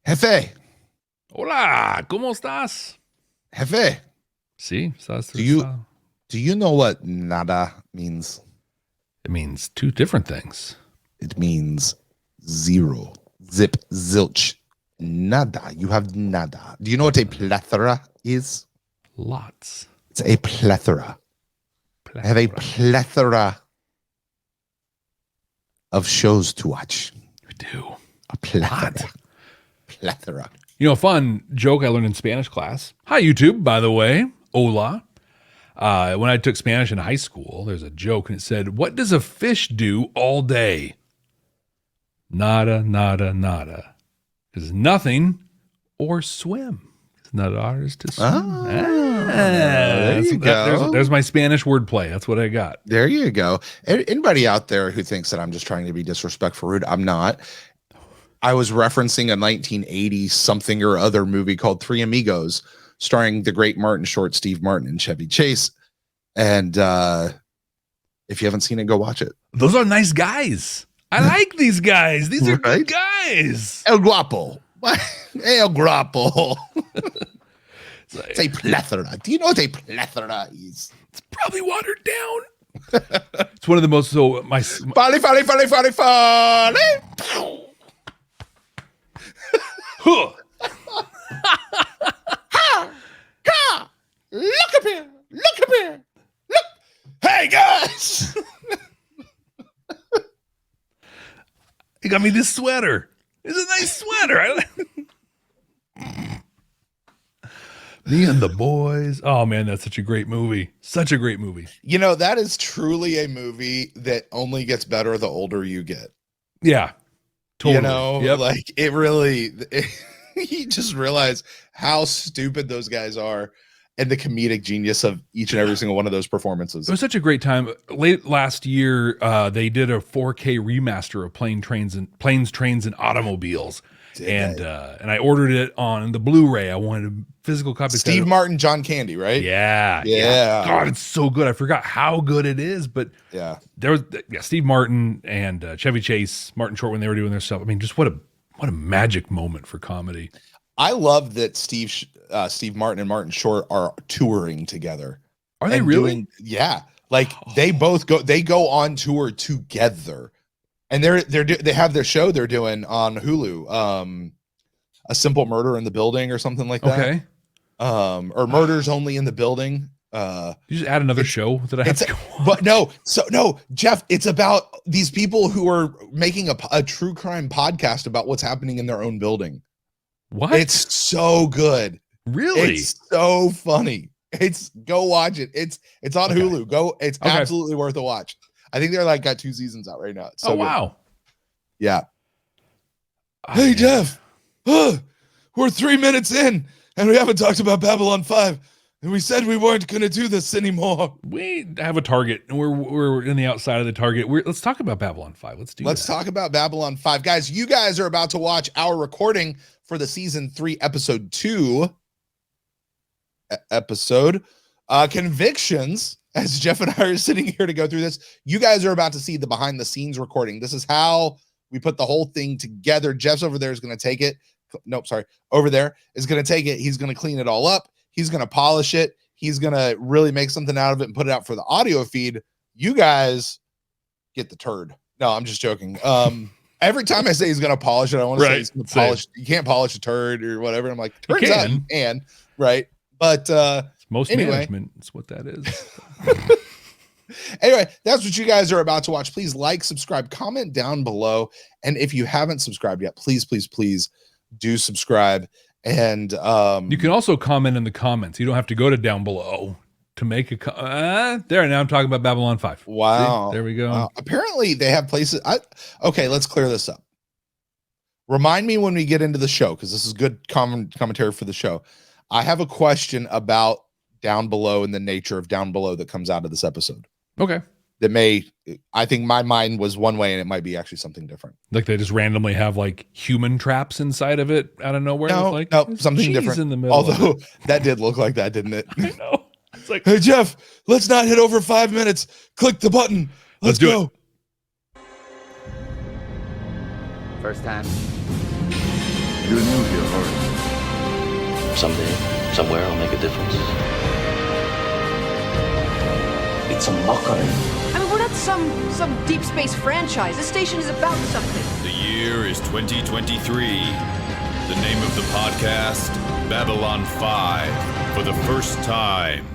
Jefe. Hola, ¿cómo estás? Jefe. Sí, do you know what nada means? It means two different things. It means zero. Zip, zilch. Nada. You have nada. Do you know what a plethora is? Lots. It's a plethora. I have a plethora of shows to watch. We do. A plethora. Plethora. You know, a fun joke I learned in Spanish class. Hi, YouTube, by the way. Hola. When I took Spanish in high school, there's a joke, and it said, what does a fish do all day? Nada, nada, nada. Because nothing or swim. Nadar is to swim. There you go. There's my Spanish wordplay. That's what I got. There you go. Anybody out there who thinks that I'm just trying to be disrespectful, rude, I'm not. I was referencing a 1980 something or other movie called Three Amigos, starring the great Martin Short, Steve Martin, and Chevy Chase. And if you haven't seen it, go watch it. Those are nice guys. I like these guys. These are good guys. El Guapo. El Guapo. It's a plethora. Do you know what a plethora is? It's probably watered down. It's one of the most, so my... Folly. Huh. Look up here. Look. Hey, guys. He got me this sweater. It's a nice sweater. Me and the boys. Oh, man, that's such a great movie. Such a great movie. You know, that is truly a movie that only gets better the older you get. Yeah. Totally. You know, like it really, you just realize how stupid those guys are and the comedic genius of each and every single one of those performances. It was such a great time. Late last year, they did a 4K remaster of Planes, Trains, and Automobiles. And I ordered it on the Blu-ray. I wanted a physical copy. Steve Martin, John Candy, right? Yeah. God, it's so good. I forgot how good it is, but there was Steve Martin and Chevy Chase, Martin Short when they were doing their stuff. I mean, just what a magic moment for comedy. I love that Steve Martin and Martin Short are touring together. Are they really? Like they go on tour together. And they have their show they're doing on Hulu, A Simple Murder in the Building or something like that. Okay. Or Murders Only in the Building. You just add another show that I have to go on. But no, Jeff, it's about these people who are making a true crime podcast about what's happening in their own building. What? It's so good. Really? It's so funny. Go watch it. It's on Hulu. It's absolutely worth a watch. I think they're got 2 seasons out right now. It's so wow. Good. Yeah. Hey, Jeff. We're 3 minutes in and we haven't talked about Babylon 5. And we said we weren't going to do this anymore. We have a target and we're in the outside of the target. Let's talk about Babylon 5. Let's talk about Babylon 5. Guys, you guys are about to watch our recording for the season 3, episode 2 episode. Convictions. As Jeff and I are sitting here to go through this, you guys are about to see the behind the scenes recording. This is how we put the whole thing together. Jeff's over there is going to take it. Nope, sorry. Over there is going to take it. He's going to clean it all up. He's going to polish it. He's going to really make something out of it and put it out for the audio feed. You guys get the turd. No, I'm just joking. Every time I say he's going to polish it, I want to say he's going to polish. You can't polish a turd or whatever. I'm like, turns out you can, right? But most management is what that is. Anyway, that's what you guys are about to watch. Please like, subscribe, comment down below. And if you haven't subscribed yet, please do subscribe. And you can also comment in the comments. You don't have to go to down below to make a there. Now I'm talking about Babylon 5. Wow. See? There we go. Wow. Apparently they have places. Okay, let's clear this up. Remind me when we get into the show, because this is good commentary for the show. I have a question about down below and the nature of down below that comes out of this episode. Okay. I think my mind was one way and it might be actually something different. Like they just randomly have human traps inside of it out of nowhere. No, something different in the middle. Although that did look like that, didn't it? I know. It's like, hey, Jeff, let's not hit over 5 minutes. Click the button. Let's go. First time. You're new here, aren't you? Someday, somewhere, I'll make a difference. It's a mockery. I mean, we're not some deep space franchise. This station is about something. The year is 2023. The name of the podcast, Babylon 5, for the first time.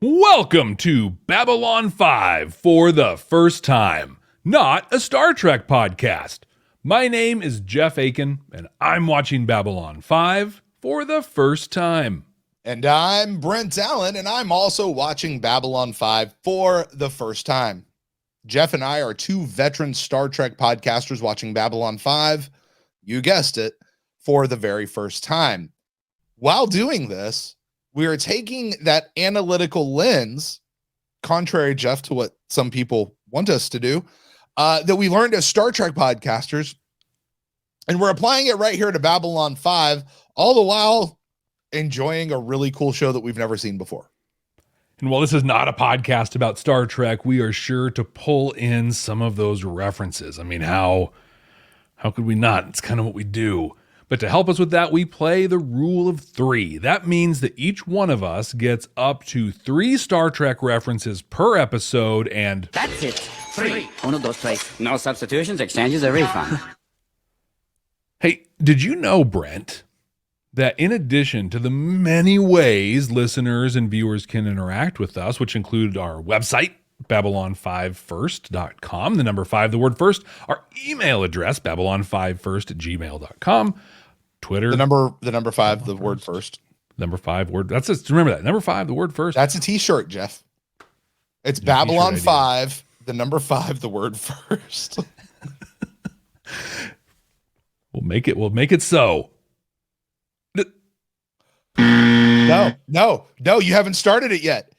Welcome to Babylon 5 for the first time, not a Star Trek podcast. My name is Jeff Akin, and I'm watching Babylon 5 for the first time. And I'm Brent Allen, and I'm also watching Babylon 5 for the first time. Jeff and I are two veteran Star Trek podcasters watching Babylon 5, you guessed it, for the very first time. While doing this, we are taking that analytical lens, contrary, Jeff, to what some people want us to do, that we learned as Star Trek podcasters, and we're applying it right here to Babylon 5, all the while enjoying a really cool show that we've never seen before. And while this is not a podcast about Star Trek, we are sure to pull in some of those references. I mean, how could we not? It's kind of what we do. But to help us with that, we play the rule of 3. That means that each one of us gets up to 3 Star Trek references per episode, and that's it. 3. 1, 2, 3. No substitutions, exchanges, a refund. Hey, did you know, Brent, that in addition to the many ways listeners and viewers can interact with us, which include our website, babylon5first.com, the number 5, the word first, our email address, babylon5first@gmail.com, Twitter. The number 5, the word first. Number 5, word. That's it. Remember that. Number 5, the word first. That's a t-shirt, Jeff. It's Babylon 5, the number 5, the word first. We'll make it so. No, you haven't started it yet.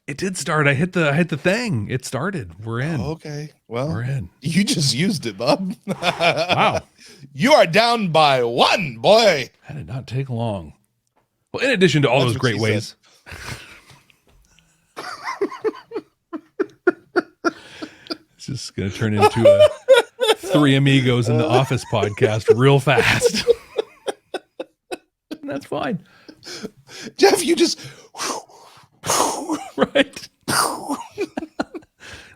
It did start. I hit the thing. It started. We're in. Oh, okay. Well, we're in. You just used it, bub. Wow. You are down by 1, boy. That did not take long. Well, in addition to all those great ways. It's just going to turn into a 3 Amigos in the Office podcast real fast. That's fine. Jeff, you just right.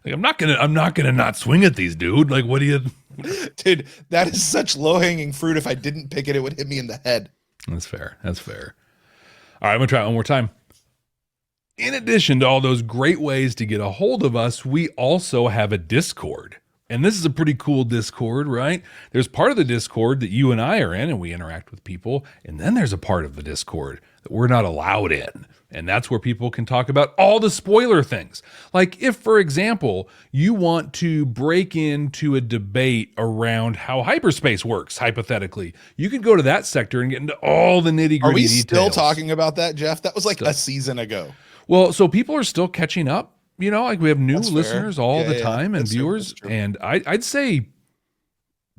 Like, I'm not gonna not swing at these, dude. Like, what do you dude, that is such low-hanging fruit. If I didn't pick it, it would hit me in the head. That's fair. All right, I'm gonna try it one more time. In addition to all those great ways to get a hold of us, we also have a Discord. And this is a pretty cool Discord, right? There's part of the Discord that you and I are in, and we interact with people. And then there's a part of the Discord that we're not allowed in. And that's where people can talk about all the spoiler things. Like if, for example, you want to break into a debate around how hyperspace works, hypothetically, you could go to that sector and get into all the nitty-gritty details. Are we still talking about that, Jeff? That was like a season ago. Well, so people are still catching up. You know, like we have new listeners all the time and viewers. True. And I'd say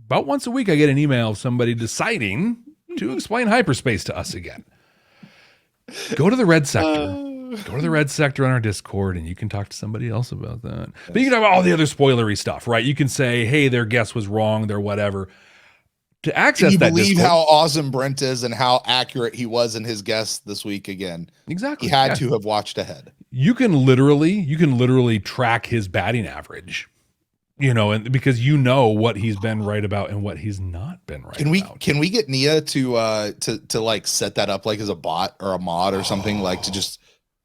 about once a week, I get an email of somebody deciding to explain hyperspace to us again. Go to the red sector. Go to the red sector on our Discord and you can talk to somebody else about that. Yes. But you can talk about all the other spoilery stuff, right? You can say, hey, their guess was wrong, their whatever. To access that believe Discord, how awesome Brent is and how accurate he was in his guess this week again. Exactly. He had to have watched ahead. You can literally track his batting average, you know, and because you know what he's been right about and what he's not been right about. Can we get Nia to like set that up like as a bot or a mod or something, like to just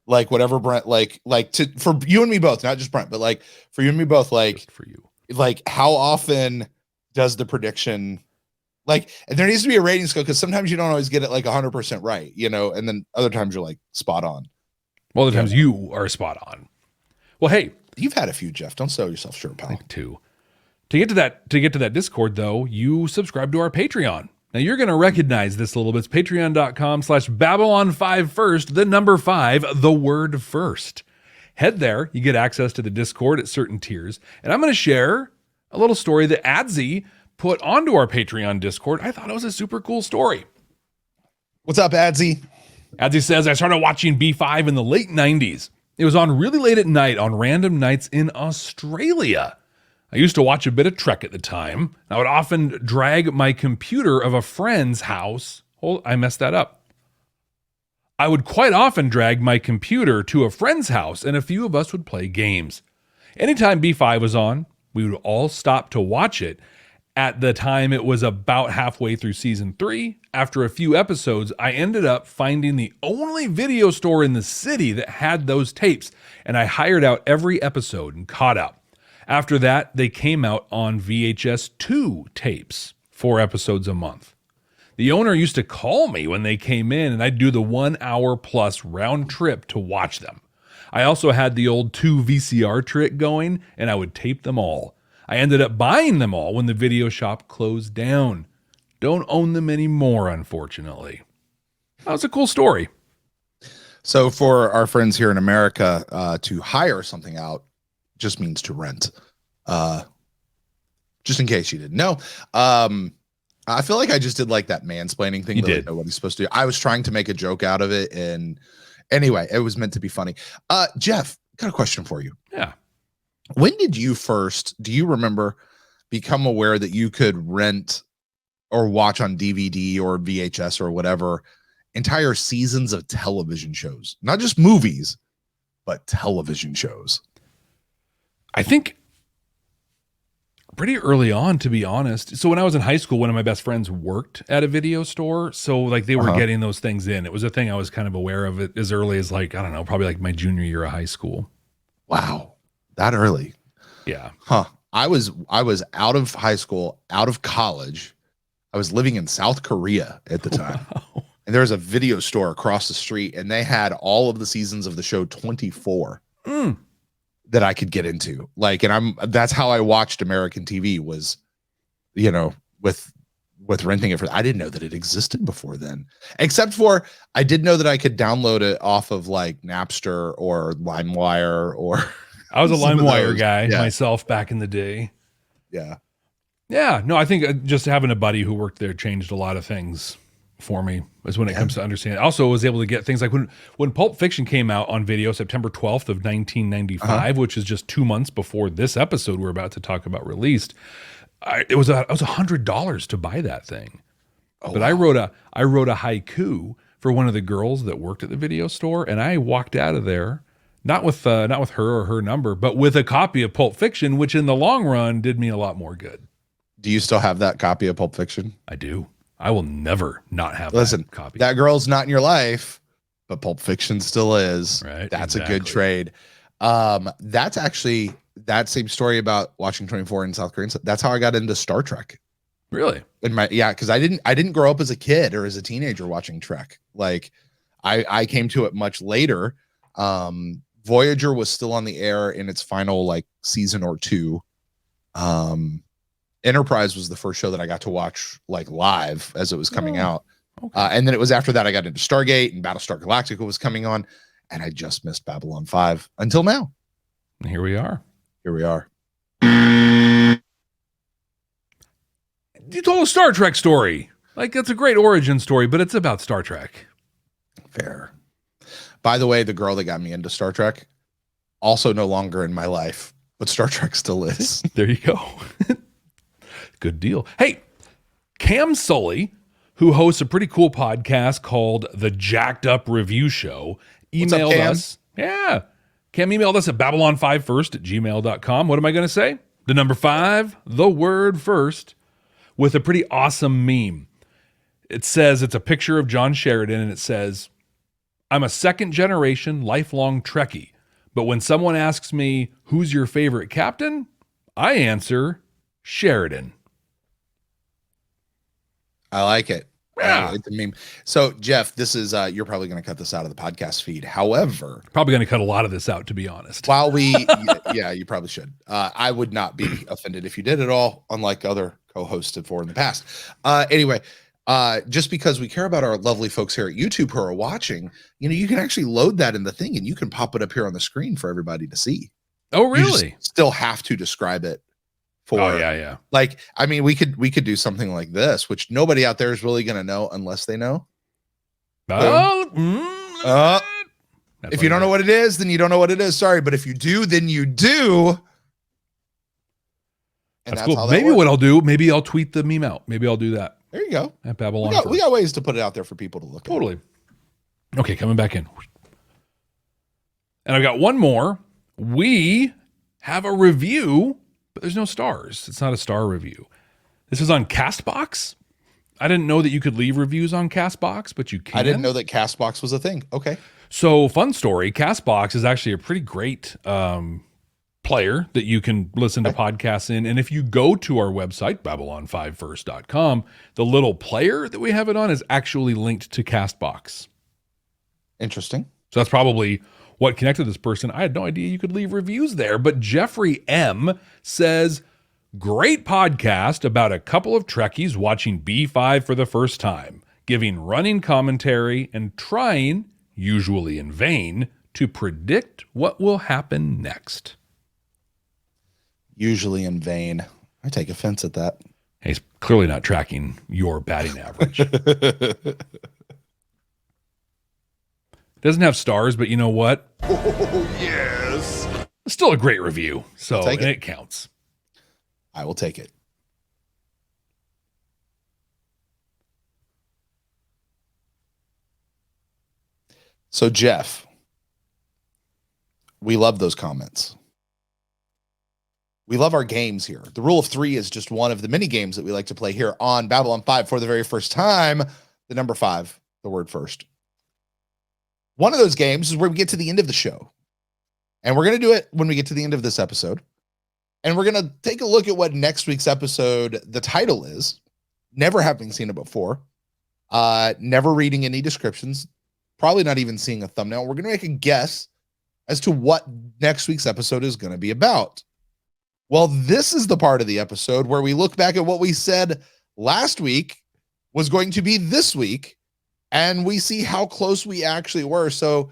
like whatever Brent like to for you and me both, not just Brent, but like for you and me both, like just for you, like how often does the prediction like, and there needs to be a rating scale because sometimes you don't always get it like 100% right, you know, and then other times you're like spot on. Well, other times you are spot on. Well, hey, you've had a few, Jeff. Don't sell yourself short, pal. Like 2. To get to that Discord, though, you subscribe to our Patreon. Now you're going to recognize this a little bit. It's patreon.com/Babylon5first, the number 5, the word first. Head there. You get access to the Discord at certain tiers. And I'm going to share a little story that Adzi put onto our Patreon Discord. I thought it was a super cool story. What's up, Adzi? Adzi says, I started watching B5 in the late 90s. It was on really late at night on random nights in Australia. I used to watch a bit of Trek at the time. I would often drag my computer of a friend's house. I messed that up. I would quite often drag my computer to a friend's house, and a few of us would play games. Anytime B5 was on, we would all stop to watch it. At the time, it was about halfway through season 3. After a few episodes, I ended up finding the only video store in the city that had those tapes, and I hired out every episode and caught up. After that, they came out on VHS 2 tapes, 4 episodes a month. The owner used to call me when they came in, and I'd do the 1 hour plus round trip to watch them. I also had the old 2 VCR trick going, and I would tape them all. I ended up buying them all when the video shop closed down. Don't own them anymore, unfortunately. That was a cool story. So for our friends here in America, to hire something out just means to rent. Just in case you didn't know. I feel like I just did like that mansplaining thing. You that I did. know what he's supposed to do. I was trying to make a joke out of it. And anyway, it was meant to be funny. Jeff, got a question for you. Yeah. When did you first, do you remember, become aware that you could rent or watch on DVD or VHS or whatever entire seasons of television shows? Not just movies, but television shows. I think pretty early on, to be honest. So when I was in high school, one of my best friends worked at a video store. So like they were getting those things in. It was a thing I was kind of aware of it as early as like, I don't know, probably like my junior year of high school. Wow. That early. Yeah. Huh. I was out of high school, out of college. I was living in South Korea at the time. Wow. And there was a video store across the street, and they had all of the seasons of the show 24 that I could get into. Like, and that's how I watched American TV was, you know, with renting it for, I didn't know that it existed before then, except for I did know that I could download it off of like Napster or LimeWire or I was a some of LimeWire those. guy Yeah. myself back in the day. Yeah. Yeah. No, I think just having a buddy who worked there changed a lot of things for me is when it comes to understanding. Also, I was able to get things like when Pulp Fiction came out on video, September 12th of 1995, which is just 2 months before this episode we're about to talk about released. It was $100 to buy that thing. But wow. I wrote a haiku for one of the girls that worked at the video store, and I walked out of there not with her or her number, but with a copy of Pulp Fiction, which in the long run did me a lot more good. Do you still have that copy of Pulp Fiction? I do. I will never not have that copy. That girl's not in your life, but Pulp Fiction still is. Right. That's a good trade. That's actually that same story about watching 24 in South Korea. That's how I got into Star Trek. Really? Because I didn't grow up as a kid or as a teenager watching Trek. Like I came to it much later. Voyager was still on the air in its final like season or two. Enterprise was the first show that I got to watch like live as it was coming out. Okay. And then it was after that I got into Stargate, and Battlestar Galactica was coming on, and I just missed Babylon 5 until now. And here we are. You told a Star Trek story. Like, that's a great origin story, but it's about Star Trek. Fair. By the way, the girl that got me into Star Trek, also no longer in my life, but Star Trek still is. There you go. Good deal. Hey, Cam Sully, who hosts a pretty cool podcast called The Jacked Up Review Show, emailed us. Yeah. Cam emailed us at babylon5first@gmail.com. What am I going to say? The number 5, the word first, with a pretty awesome meme. It says, it's a picture of John Sheridan, and it says, I'm a second-generation lifelong Trekkie, but when someone asks me, who's your favorite captain? I answer, Sheridan. I like it. Yeah. It's a meme. So, Jeff, this is, you're probably going to cut this out of the podcast feed. However, probably going to cut a lot of this out, to be honest. While yeah, you probably should. I would not be offended if you did at all, unlike other co-hosts for in the past. Anyway, just because we care about our lovely folks here at YouTube who are watching, you can actually load that in the thing and you can pop it up here on the screen for everybody to see. Oh, really? You still have to describe it. Yeah. Like, I mean, we could do something like this, which nobody out there is really going to know unless they know. If you don't know what it is, then you don't know what it is. Sorry, but if you do, then you do. And That's cool. how that Maybe works. what I'll do, maybe I'll tweet the meme out. Maybe I'll do that There you go. at Babylon. We got ways to put it out there for people to look at. Totally. Okay, coming back in. And I've got one more. We have a review, but there's no stars. It's not a star review. This is on Castbox. I didn't know that you could leave reviews on Castbox, but you can. I didn't know that Castbox was a thing. Okay. So, fun story, Castbox is actually a pretty great player that you can listen to podcasts in. And if you go to our website, babylon5first.com, the little player that we have it on is actually linked to Castbox. Interesting. So that's probably what connected this person. I had no idea you could leave reviews there. But Jeffrey M. says, great podcast about a couple of Trekkies watching B5 for the first time, giving running commentary and trying, usually in vain, to predict what will happen next. Usually in vain. I take offense at that. He's clearly not tracking your batting average. Doesn't have stars, but you know what? Oh, yes. It's still a great review. So take it counts. I will take it. So, Jeff, we love those comments. We love our games here. The rule of three is just one of the many games that we like to play here on Babylon 5 for the very first time. The number 5, the word first. One of those games is where we get to the end of the show. And we're going to do it when we get to the end of this episode. And we're going to take a look at what next week's episode, the title is, never having seen it before, never reading any descriptions, probably not even seeing a thumbnail. We're going to make a guess as to what next week's episode is going to be about. Well, this is the part of the episode where we look back at what we said last week was going to be this week, and we see how close we actually were. So,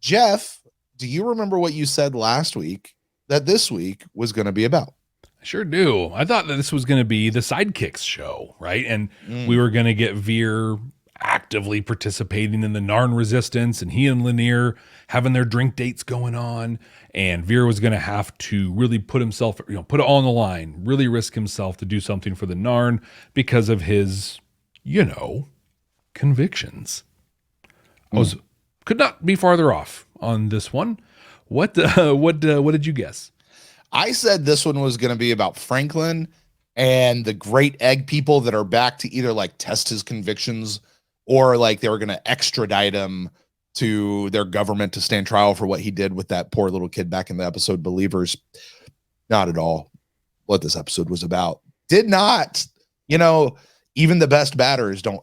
Jeff, do you remember what you said last week that this week was going to be about? I sure do. I thought that this was going to be the Sidekicks show, right? And we were going to get Veer actively participating in the Narn resistance, and he and Lanier having their drink dates going on, and Veer was going to have to really put himself, put it all on the line, really risk himself to do something for the Narn because of his, convictions. I could not be farther off on this one. What did you guess? I said this one was going to be about Franklin and the Great Egg people that are back to either like test his convictions or like they were going to extradite him to their government to stand trial for what he did with that poor little kid back in the episode Believers. Not at all what this episode was about. Did not, even the best batters don't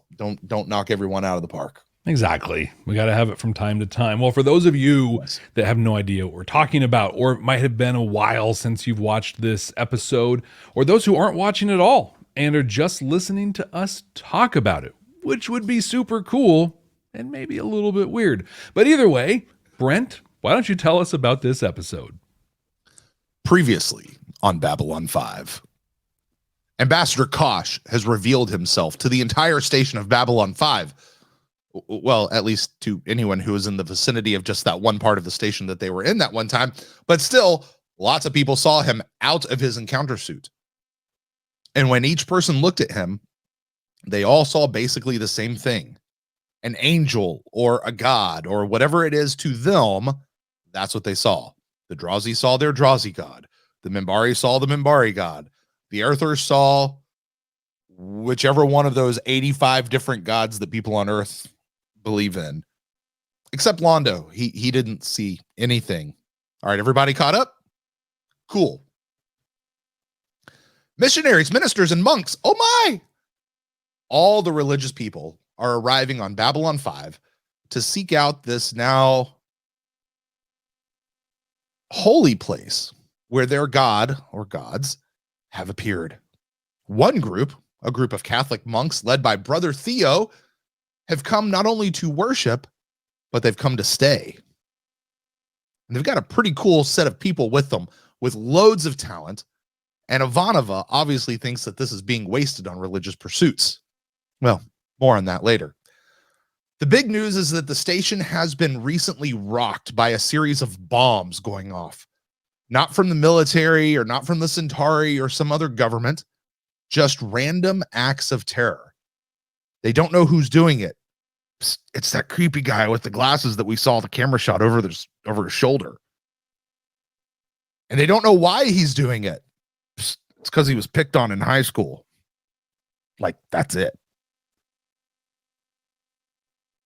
knock everyone out of the park. Exactly. We got to have it from time to time. Well, for those of you that have no idea what we're talking about, or it might have been a while since you've watched this episode, or those who aren't watching at all and are just listening to us talk about it, which would be super cool and maybe a little bit weird. But either way, Brent, why don't you tell us about this episode? Previously on Babylon 5, Ambassador Kosh has revealed himself to the entire station of Babylon 5. Well, at least to anyone who was in the vicinity of just that one part of the station that they were in that one time. But still, lots of people saw him out of his encounter suit. And when each person looked at him, they all saw basically the same thing. An angel or a god or whatever it is to them, that's what they saw. The Drazi saw their Drazi god. The Minbari saw the Minbari god. The Earthers saw whichever one of those 85 different gods that people on Earth believe in, except Londo. He didn't see anything. All right, everybody caught up? Cool. Missionaries, ministers, and monks. Oh my! All the religious people are arriving on Babylon 5 to seek out this now holy place where their god or gods have appeared. One group, a group of Catholic monks led by Brother Theo, have come not only to worship, but they've come to stay. And they've got a pretty cool set of people with them with loads of talent. And Ivanova obviously thinks that this is being wasted on religious pursuits. Well, more on that later. The big news is that the station has been recently rocked by a series of bombs going off. Not from the military or not from the Centauri or some other government, just random acts of terror. They don't know who's doing it. It's that creepy guy with the glasses that we saw the camera shot over his shoulder. And they don't know why he's doing it. It's because he was picked on in high school. Like, that's it.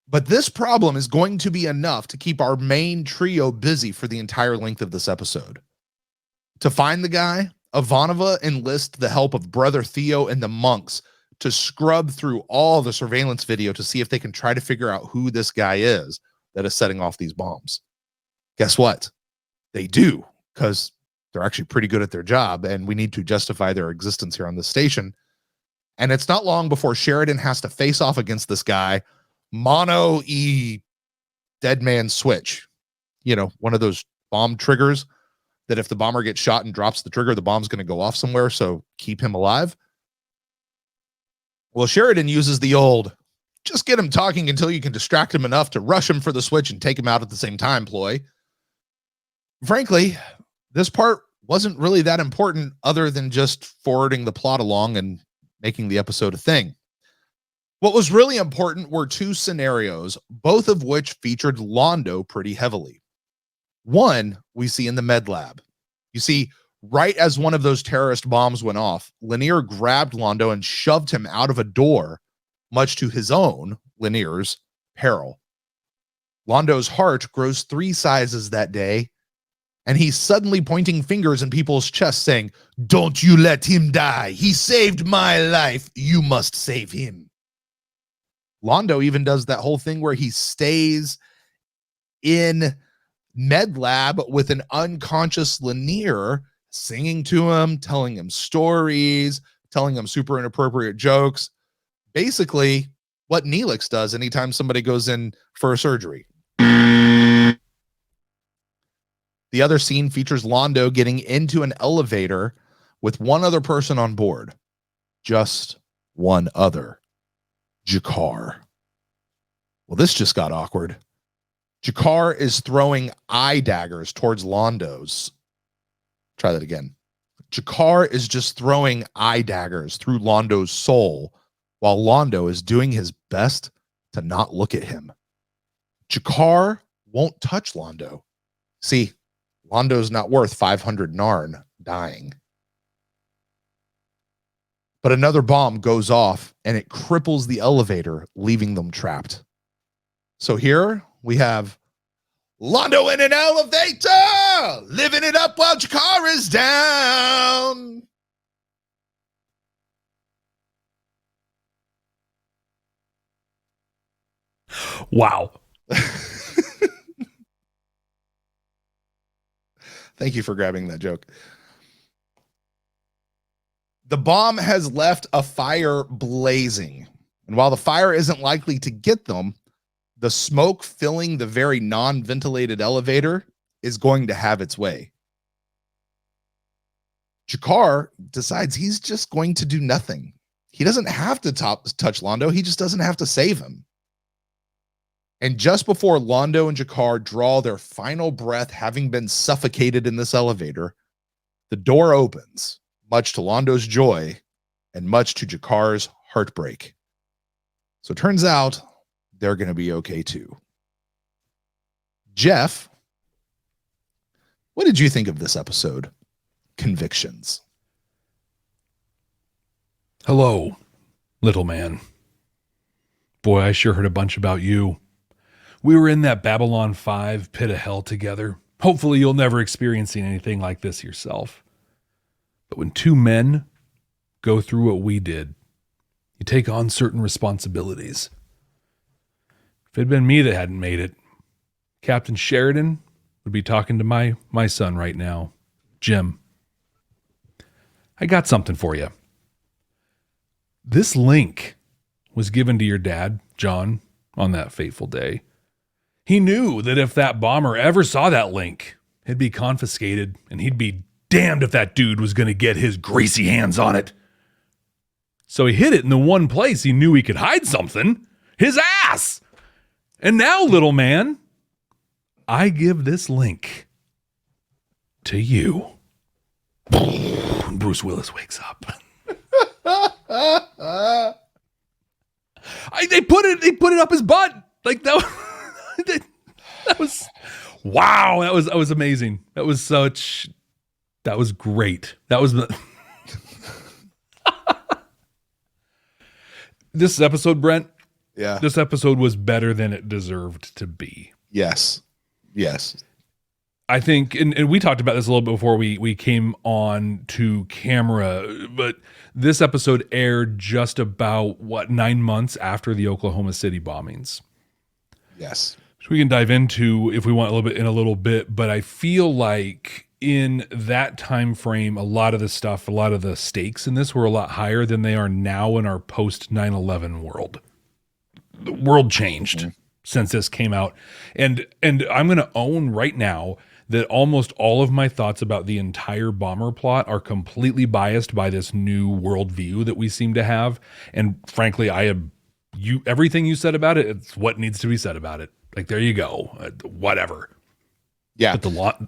But this problem is going to be enough to keep our main trio busy for the entire length of this episode. To find the guy, Ivanova enlists the help of Brother Theo and the monks to scrub through all the surveillance video to see if they can try to figure out who this guy is that is setting off these bombs. Guess what? They do, because they're actually pretty good at their job, and we need to justify their existence here on this station. And it's not long before Sheridan has to face off against this guy, dead man switch. You know, one of those bomb triggers that if the bomber gets shot and drops the trigger, the bomb's going to go off somewhere, so keep him alive. Well, Sheridan uses the old, just get him talking until you can distract him enough to rush him for the switch and take him out at the same time ploy. Frankly, this part wasn't really that important other than just forwarding the plot along and making the episode a thing. What was really important were two scenarios, both of which featured Londo pretty heavily. One we see in the med lab. You see, right as one of those terrorist bombs went off, Lanier grabbed Londo and shoved him out of a door, much to his own, Lanier's, peril. Londo's heart grows 3 sizes that day, and he's suddenly pointing fingers in people's chests saying, "Don't you let him die. He saved my life. You must save him." Londo even does that whole thing where he stays in med lab with an unconscious Lanier, singing to him, telling him stories, telling him super inappropriate jokes. Basically, what Neelix does anytime somebody goes in for a surgery. The other scene features Londo getting into an elevator with one other person on board. Just one other. G'Kar. Well, this just got awkward. G'Kar is throwing eye daggers towards Londo's. Try that again. G'Kar is just throwing eye daggers through Londo's soul while Londo is doing his best to not look at him. G'Kar won't touch Londo. See, Londo's not worth 500 Narn dying. But another bomb goes off and it cripples the elevator, leaving them trapped. So here we have Londo in an elevator, living it up while G'Kar is down. Wow. Thank you for grabbing that joke. The bomb has left a fire blazing. And while the fire isn't likely to get them, the smoke filling the very non-ventilated elevator is going to have its way. G'Kar decides he's just going to do nothing. He doesn't have to touch Londo. He just doesn't have to save him. And just before Londo and G'Kar draw their final breath, having been suffocated in this elevator, the door opens, much to Londo's joy and much to G'Kar's heartbreak. So it turns out they're going to be okay too. Jeff, what did you think of this episode? Convictions. Hello, little man. Boy, I sure heard a bunch about you. We were in that Babylon 5 pit of hell together. Hopefully you'll never experience anything like this yourself. But when two men go through what we did, you take on certain responsibilities. If it had been me that hadn't made it, Captain Sheridan would be talking to my son right now, Jim. I got something for you. This link was given to your dad, John, on that fateful day. He knew that if that bomber ever saw that link, it'd be confiscated, and he'd be damned if that dude was going to get his greasy hands on it. So he hid it in the one place he knew he could hide something, his ass. And now, little man, I give this link to you. Bruce Willis wakes up. They put it up his butt. Like that was wow. That was amazing. That was great. That was this episode, Brent. Yeah. This episode was better than it deserved to be. Yes. I think, and we talked about this a little bit before we came on to camera, but this episode aired just about 9 months after the Oklahoma City bombings. Yes. So we can dive into if we want in a little bit, but I feel like in that time frame, a lot of the stakes in this were a lot higher than they are now in our post 9/11 world. The world changed since this came out. And I'm going to own right now that almost all of my thoughts about the entire bomber plot are completely biased by this new worldview that we seem to have. And frankly, everything you said about it, it's what needs to be said about it. Like, there you go. Whatever. Yeah. But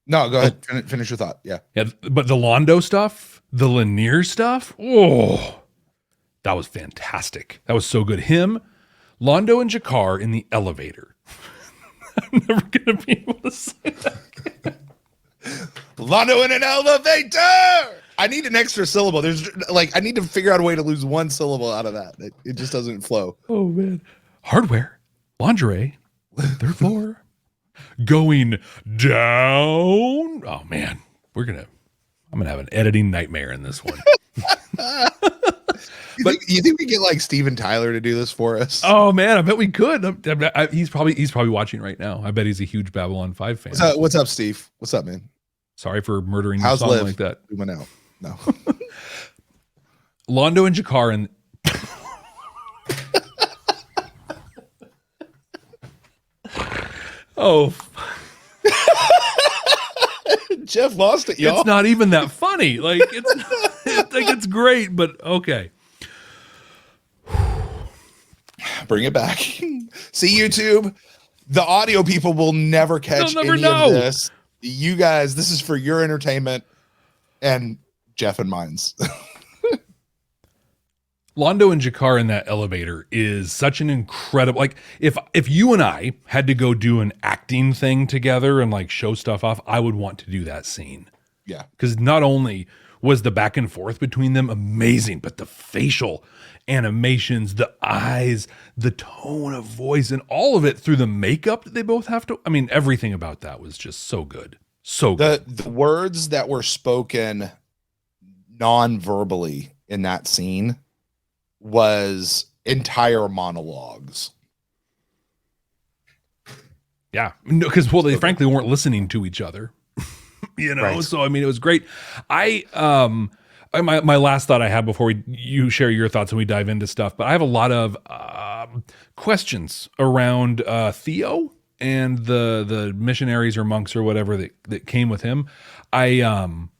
No, go ahead. Finish your thought. Yeah. Yeah. But the Londo stuff, the Lanier stuff, that was fantastic. That was so good. Him, Londo and G'Kar in the elevator. I'm never going to be able to say that. Londo in an elevator. I need an extra syllable. I need to figure out a way to lose one syllable out of that. It just doesn't flow. Oh, man. Hardware, lingerie, third floor, going down. Oh, man. I'm going to have an editing nightmare in this one. You think we get like Steven Tyler to do this for us? Oh man, I bet we could. He's probably watching right now. I bet he's a huge Babylon 5 fan. What's up, Steve? What's up, man? Sorry for murdering How's your song Liv? like that. We went out. No. Londo and G'Kar and oh, Jeff lost it, y'all. it's not even that funny. Like it's great, but okay. Bring it back. See, YouTube, the audio people will never catch They'll never any know. of this. You guys, this is for your entertainment and Jeff and mine's. Londo and G'Kar in that elevator is such an incredible, like if you and I had to go do an acting thing together and like show stuff off, I would want to do that scene. Yeah. Because not only was the back and forth between them amazing, but the facial animations, the eyes, the tone of voice, and all of it through the makeup that they both have to, I mean, everything about that was just so good. So good. The words that were spoken non-verbally in that scene was entire monologues. Yeah. No, because they frankly weren't listening to each other. Right. So I mean, it was great. My last thought I have before you share your thoughts and we dive into stuff, but I have a lot of questions around Theo and the missionaries or monks or whatever that came with him. I'm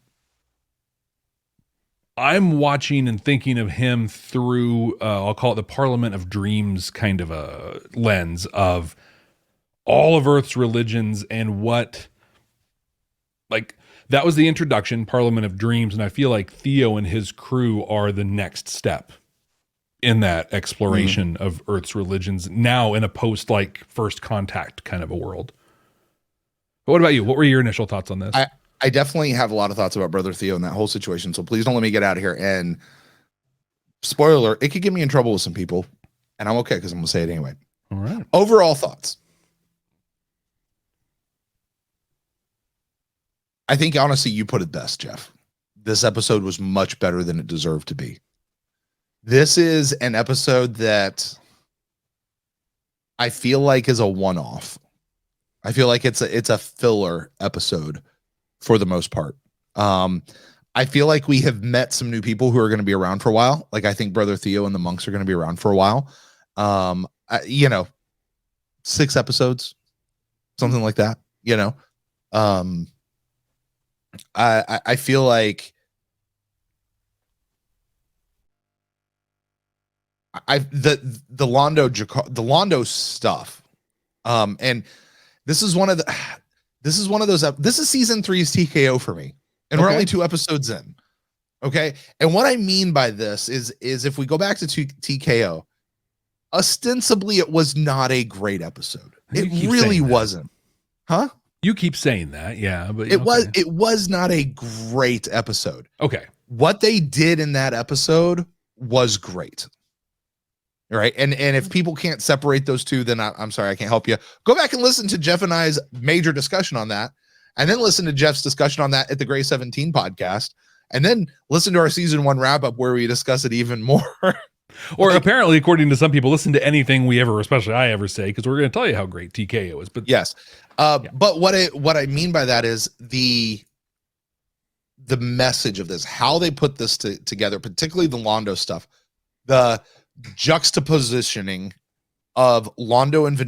watching and thinking of him through I'll call it the Parliament of Dreams kind of a lens of all of Earth's religions and what. Like, that was the introduction, Parliament of Dreams, and I feel like Theo and his crew are the next step in that exploration of Earth's religions, now in a post, like, First Contact kind of a world. But what about you? What were your initial thoughts on this? I definitely have a lot of thoughts about Brother Theo and that whole situation, so please don't let me get out of here. And spoiler alert, it could get me in trouble with some people, and I'm okay because I'm going to say it anyway. All right. Overall thoughts. I think, honestly, you put it best, Jeff. This episode was much better than it deserved to be. This is an episode that I feel like is a one-off. I feel like it's a filler episode for the most part. I feel like we have met some new people who are going to be around for a while. Like, I think Brother Theo and the monks are going to be around for a while. 6 episodes, something like that, I feel like the Londo stuff, and this is one of this is one of those. This is season 3's TKO for me, and we're Okay. only 2 episodes in. Okay, and what I mean by this is if we go back to TKO, ostensibly it was not a great episode. You It keep really saying that. wasn't, huh? You keep saying that, yeah, but It was not a great episode. okay. What they did in that episode was great. All right. And if people can't separate those two, then I'm sorry, I can't help you. Go back and listen to Jeff and I's major discussion on that. And then listen to Jeff's discussion on that at the Gray 17 podcast. And then listen to our season 1 wrap up where we discuss it even more. Or apparently, according to some people, listen to anything we ever, especially I ever say, because we're going to tell you how great TKO is. But Yes. But what I mean by that is the message of this, how they put this together, particularly the Londo stuff, the juxtapositioning of Londo and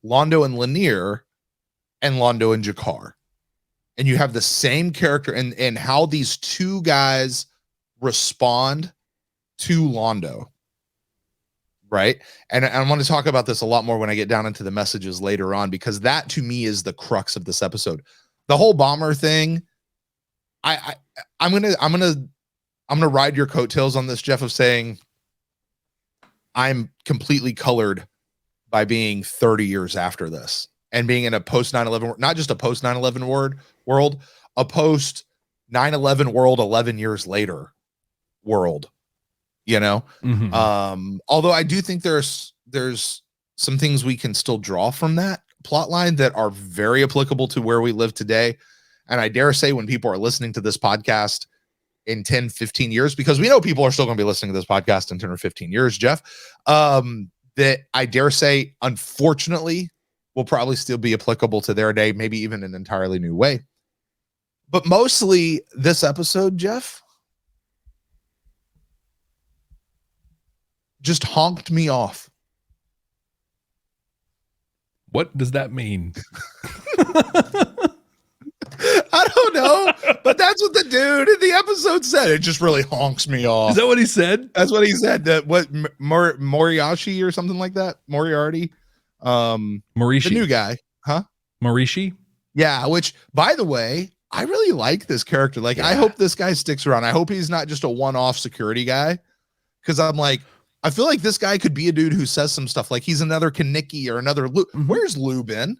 Londo and Lanier and Londo and G'Kar. And you have the same character and how these two guys respond to Londo. Right. And I want to talk about this a lot more when I get down into the messages later on, because that to me is the crux of this episode. The whole bomber thing. I'm gonna ride your coattails on this, Jeff, of saying I'm completely colored by being 30 years after this and being in a post 9/11, not just a post 9/11 world, a post 9/11 world 11 years later world. You know, although I do think there's some things we can still draw from that plot line that are very applicable to where we live today. And I dare say when people are listening to this podcast in 10, 15 years, because we know people are still going to be listening to this podcast in 10 or 15 years, Jeff, that I dare say, unfortunately, will probably still be applicable to their day, maybe even in an entirely new way. But mostly this episode, Jeff, just honked me off. what does that mean? I don't know, but that's what the dude in the episode said. It just really honks me off. Is that what he said? That's what he said. That what Moriarty or something like that. Moriarty, Morishi, the new guy, huh? Morishi. Yeah. Which, by the way, I really like this character. Like, I hope this guy sticks around. I hope he's not just a one-off security guy, because I'm like, I feel like this guy could be a dude who says some stuff like he's another Koniges or another Lou. Where's Lou been?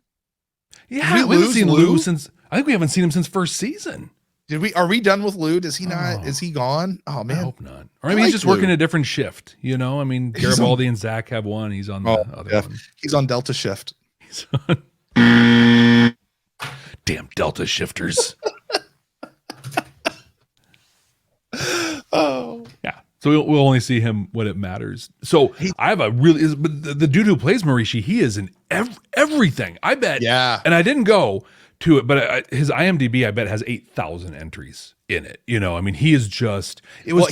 Yeah, we haven't seen Lou since. I think we haven't seen him since first season. Are we done with Lou? Does he not? Is he gone? Oh man, I hope not. Or maybe he's just working a different shift. You know, I mean, Garibaldi and Zach have one. He's on the other one. He's on Delta shift. He's on. Damn Delta shifters. Oh yeah. So we'll only see him when it matters. So I have a really, but the dude who plays Morishi, he is in everything. I bet. Yeah. And I didn't go to it, but his IMDb, I bet, has 8,000 entries in it. You know, I mean, he is just. It was. Well,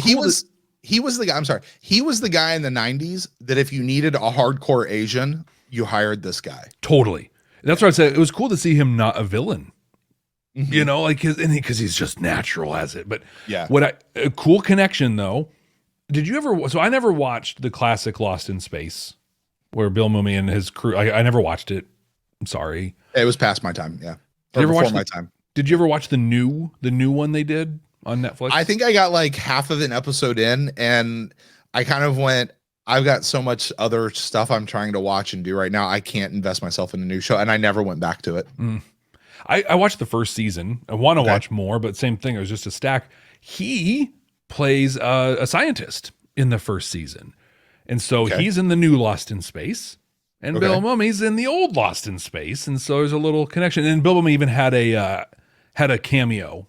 he was the guy. I'm sorry. He was the guy in the 90s that if you needed a hardcore Asian, you hired this guy. Totally. That's what I said. It was cool to see him not a villain. Mm-hmm. You know, like because he's just natural as it. But yeah, a cool connection though. Did you ever? So I never watched the classic Lost in Space, where Bill Mumy and his crew. I never watched it. I'm sorry. It was past my time. Yeah, did you ever watch my time? Did you ever watch the new one they did on Netflix? I think I got like half of an episode in, and I kind of went. I've got so much other stuff I'm trying to watch and do right now. I can't invest myself in a new show, and I never went back to it. I watched the first season. I want to watch more, but same thing. It was just a stack. He plays a scientist in the first season. And so he's in the new Lost in Space, and Bill Mumy's in the old Lost in Space. And so there's a little connection. And Bill Mumy even had a cameo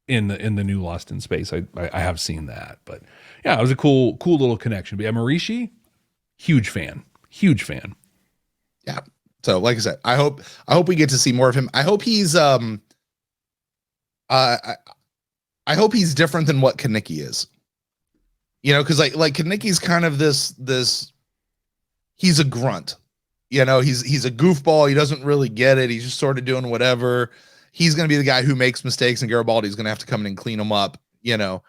in the new Lost in Space. I have seen that, but yeah, it was a cool little connection. But yeah, Morishi, huge fan. Yeah. So like I said, I hope we get to see more of him. I hope he's I hope he's different than what Koniges is. You know, because like Koniges kind of this he's a grunt. You know, he's a goofball. He doesn't really get it. He's just sort of doing whatever. He's going to be the guy who makes mistakes, and Garibaldi's going to have to come in and clean him up. You know,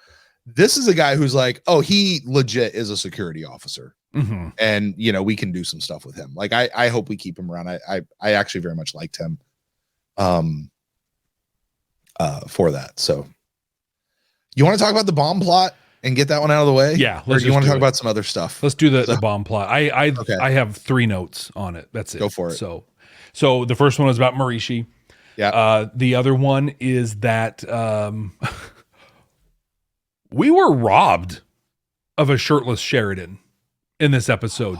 This is a guy who's like, oh, he legit is a security officer. Mm-hmm. And, you know, we can do some stuff with him. Like, I hope we keep him around. I actually very much liked him for that. So you want to talk about the bomb plot and get that one out of the way? Yeah. Or do you want to talk about some other stuff? Let's do the bomb plot. I have 3 notes on it. That's it. Go for it. So the first one was about Marishi. Yeah. The other one is that we were robbed of a shirtless Sheridan in this episode.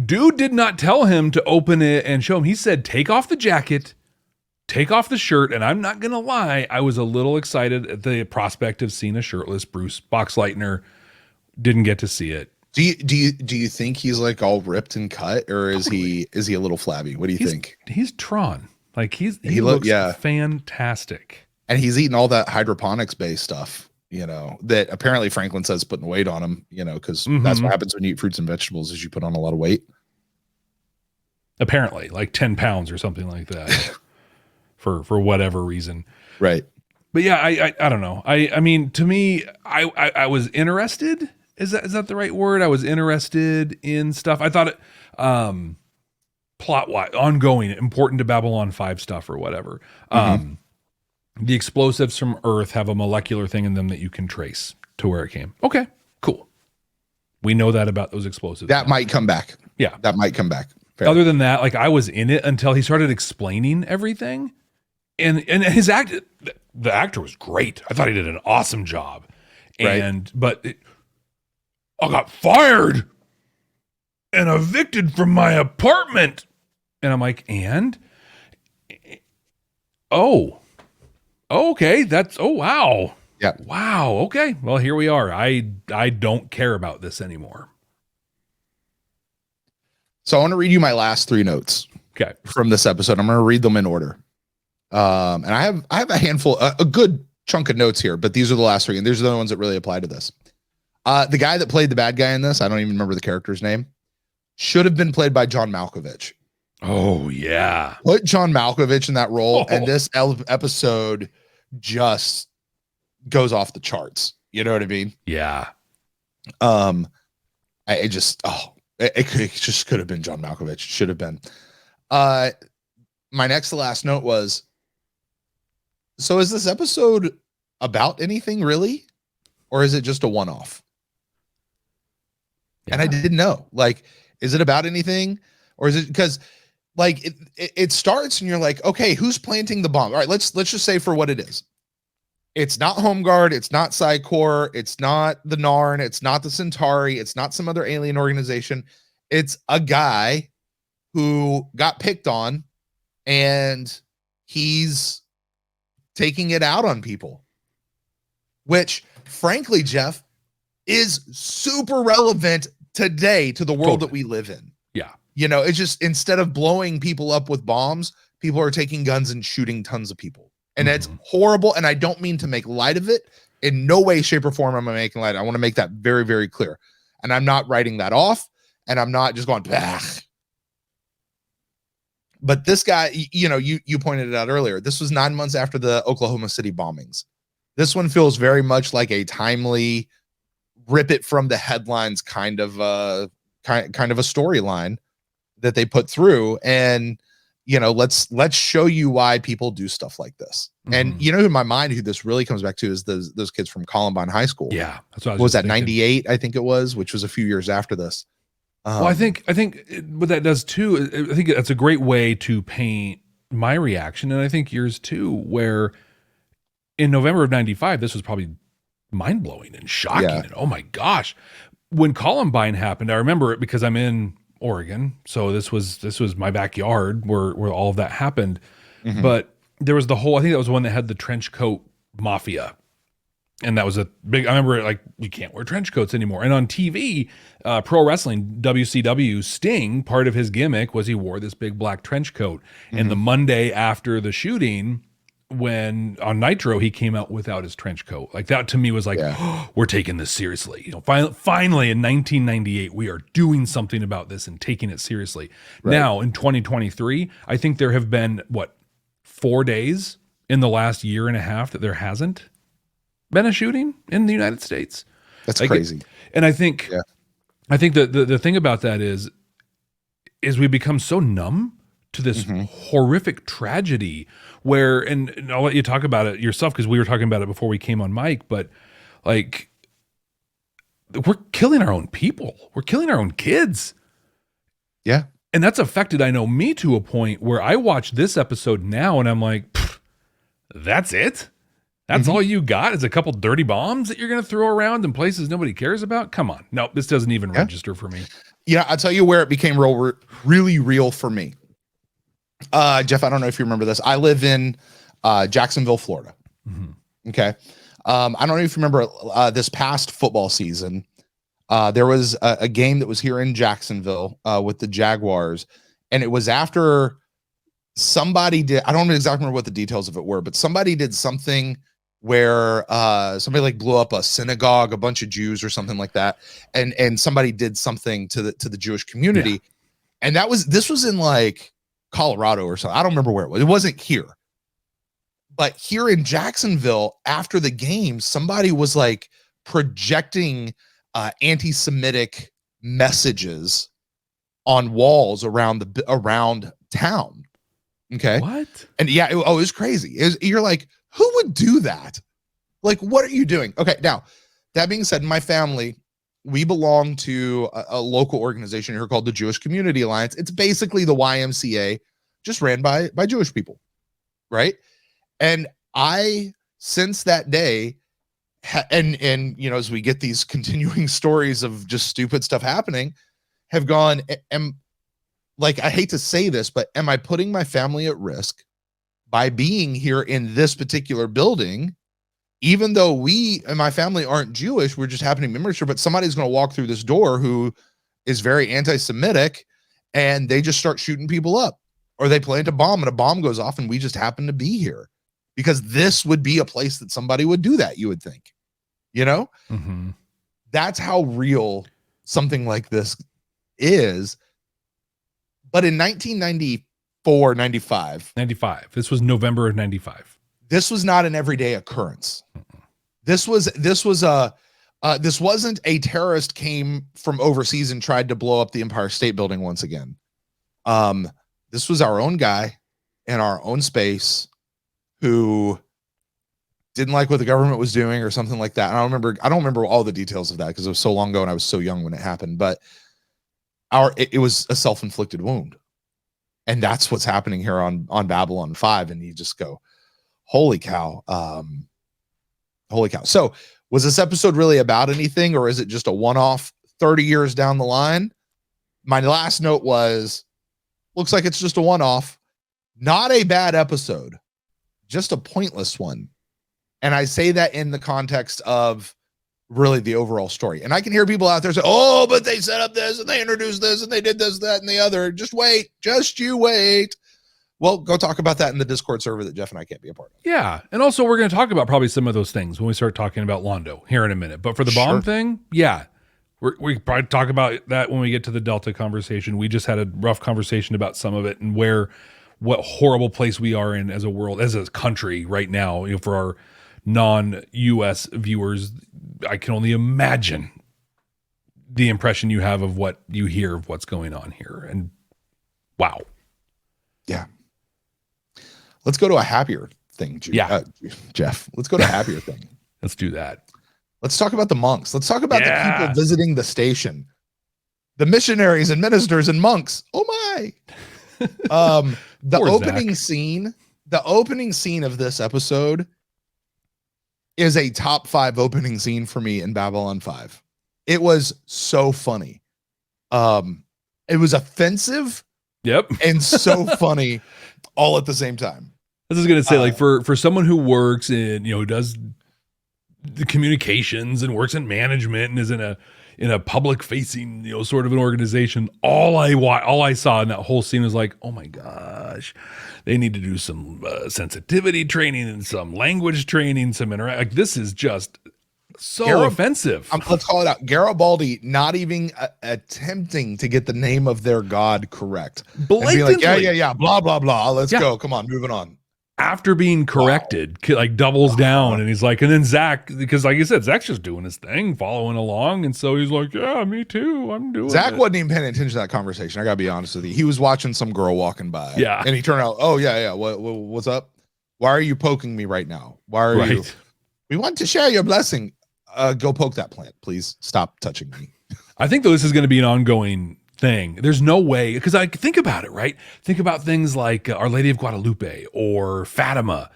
Dude did not tell him to open it and show him. He said, take off the jacket, take off the shirt. And I'm not going to lie, I was a little excited at the prospect of seeing a shirtless Bruce Boxleitner. Didn't get to see it. Do you think he's like all ripped and cut, or is he a little flabby? What do you think? He's Tron. Like he looks fantastic. And he's eating all that hydroponics based stuff, you know, that apparently Franklin says putting weight on him, you know, because that's what happens when you eat fruits and vegetables is you put on a lot of weight. Apparently, like 10 pounds or something like that for whatever reason. Right. But yeah, I don't know. I mean, to me, I was interested. Is that the right word? I was interested in stuff. I thought it plot-wise, ongoing, important to Babylon 5 stuff or whatever. The explosives from Earth have a molecular thing in them that you can trace to where it came. Okay, cool. We know that about those explosives. That might come back. Yeah. That might come back. Fair. Other than that, like I was in it until he started explaining everything. And his the actor was great. I thought he did an awesome job. But I got fired and evicted from my apartment. And I'm like, and? Oh, okay. Wow. Yeah. Wow. Okay. Well, here we are. I don't care about this anymore. So I want to read you my last 3 notes. Okay. From this episode. I'm going to read them in order. And I have a handful, a good chunk of notes here, but these are the last 3, and these are the ones that really apply to this. The guy that played the bad guy in this, I don't even remember the character's name, should have been played by John Malkovich. Oh, yeah. Put John Malkovich in that role, and this episode just goes off the charts. You know what I mean? Yeah. It just could have been John Malkovich. Should have been. My next to last note was, so is this episode about anything really? Or is it just a one-off? Yeah. And I didn't know, like, is it about anything? Or is it because like it starts and you're like, okay, who's planting the bomb? All right, let's just say for what it is. It's not Home Guard, it's not Psy-Corps, it's not the Narn, it's not the Centauri, it's not some other alien organization. It's a guy who got picked on and he's taking it out on people. Which, frankly, Jeff, is super relevant today to the world that we live in. Yeah. You know, it's just instead of blowing people up with bombs, people are taking guns and shooting tons of people. And it's horrible. And I don't mean to make light of it. In no way, shape, or form am I making light. I want to make that very, very clear. And I'm not writing that off. And I'm not just going, bah. But this guy, you know, you pointed it out earlier. This was 9 months after the Oklahoma City bombings. This one feels very much like a timely, rip it from the headlines kind of a storyline that they put through. And, you know, let's show you why people do stuff like this. And you know, in my mind, who this really comes back to is those kids from Columbine High School. Yeah, that's what what was that, 98? I think it was, which was a few years after this. Well, I think what that does too, I think that's a great way to paint my reaction, and I think yours too, where in November of 95, this was probably mind-blowing and shocking. Yeah. And oh my gosh, when Columbine happened, I remember it because I'm in Oregon. So this was my backyard where all of that happened. But there was the whole, I think that was the one that had the trench coat mafia. And that was a big, I remember like, you can't wear trench coats anymore. And on TV, pro wrestling, WCW Sting, part of his gimmick was he wore this big black trench coat. And the Monday after the shooting, when on Nitro, he came out without his trench coat. Like that to me was like, oh, we're taking this seriously. You know, finally in 1998, we are doing something about this and taking it seriously. Right. Now in 2023, I think there have been 4 days in the last year and a half that there hasn't. been a shooting in the United States. That's crazy. And I think, the thing about that is we become so numb to this horrific tragedy where, and I'll let you talk about it yourself because we were talking about it before we came on mic, but like we're killing our own people. We're killing our own kids. Yeah. And that's affected, I know, me to a point where I watch this episode now and I'm like, that's it? That's all you got is a couple dirty bombs that you're going to throw around in places nobody cares about? Come on. No, this doesn't even register for me. Yeah, I'll tell you where it became really real for me. Jeff, I don't know if you remember this. I live in Jacksonville, Florida. Okay. I don't know if you remember this past football season. There was a game that was here in Jacksonville with the Jaguars, and it was after somebody did, I don't exactly remember what the details of it were, but somebody did something where somebody like blew up a synagogue, a bunch of Jews or something like that, and somebody did something to the Jewish community, and this was in like Colorado or something. I don't remember where it was. It wasn't here, but here in Jacksonville, after the game, somebody was like projecting anti-Semitic messages on walls around town. Okay. What? And yeah, it was crazy. You're like, who would do that? Like, what are you doing? Okay. Now, that being said, in my family, we belong to a local organization here called the Jewish Community Alliance. It's basically the YMCA, just ran by Jewish people. Right. And since that day, and you know, as we get these continuing stories of just stupid stuff happening, have gone, like, I hate to say this, but am I putting my family at risk by being here in this particular building? Even though we and my family aren't Jewish, we're just happening to be membership, but somebody's going to walk through this door who is very anti-Semitic, and they just start shooting people up, or they plant a bomb and a bomb goes off, and we just happen to be here because this would be a place that somebody would do that. You would think, you know, that's how real something like this is. But in 1994, 95, this was November of 95. This was not an everyday occurrence. This wasn't a terrorist came from overseas and tried to blow up the Empire State Building once again. This was our own guy in our own space who didn't like what the government was doing or something like that. And I don't remember all the details of that because it was so long ago and I was so young when it happened, but it was a self-inflicted wound. And that's what's happening here on Babylon 5. And you just go, holy cow. Holy cow. So was this episode really about anything, or is it just a one-off 30 years down the line? My last note was, looks like it's just a one-off. Not a bad episode, just a pointless one. And I say that in the context of really the overall story. And I can hear people out there say, oh, but they set up this and they introduced this and they did this, that, and the other. Just wait. Just you wait. Well, go talk about that in the Discord server that Jeff and I can't be a part of. Yeah. And also we're going to talk about probably some of those things when we start talking about Londo here in a minute. But for the bomb thing, yeah, we probably talk about that when we get to the Delta conversation. We just had a rough conversation about some of it and what horrible place we are in as a world, as a country right now, you know, for our non-US viewers. I can only imagine the impression you have of what you hear of what's going on here. And wow. Yeah. Let's go to a happier thing. Jeff, let's go to a happier thing. Let's do that. Let's talk about the monks. Let's talk about the people visiting the station, the missionaries and ministers and monks. Oh my. The opening scene of this episode is a top 5 opening scene for me in Babylon 5. It was so funny. It was offensive. Yep. And so funny all at the same time. I was going to say, like, for someone who works in, you know, does the communications and works in management and is in a public facing, you know, sort of an organization, all I saw in that whole scene was like, oh my gosh, they need to do some sensitivity training and some language training, like, this is just so offensive. Let's call it out. Garibaldi not even attempting to get the name of their god correct. Blatantly. Like, yeah, blah, blah, blah. Let's go. Come on, moving on. after being corrected, like doubles down, and he's like, and then Zach, because like doubles down, and he's like, and then Zach, because like you said, Zach's just doing his thing, following along, and so he's like, yeah, me too, I'm doing Zach it. wasn't even paying attention to that conversation. I gotta be honest with you. He was watching some girl walking by. Yeah. And he turned out, oh yeah. What's up? Why are you poking me right now? Why are you? We want to share your blessing. Go poke that plant, please. Stop touching me. I think though this is going to be an ongoing thing. There's no way, because I think about it, right? Think about things like Our Lady of Guadalupe or Fatima,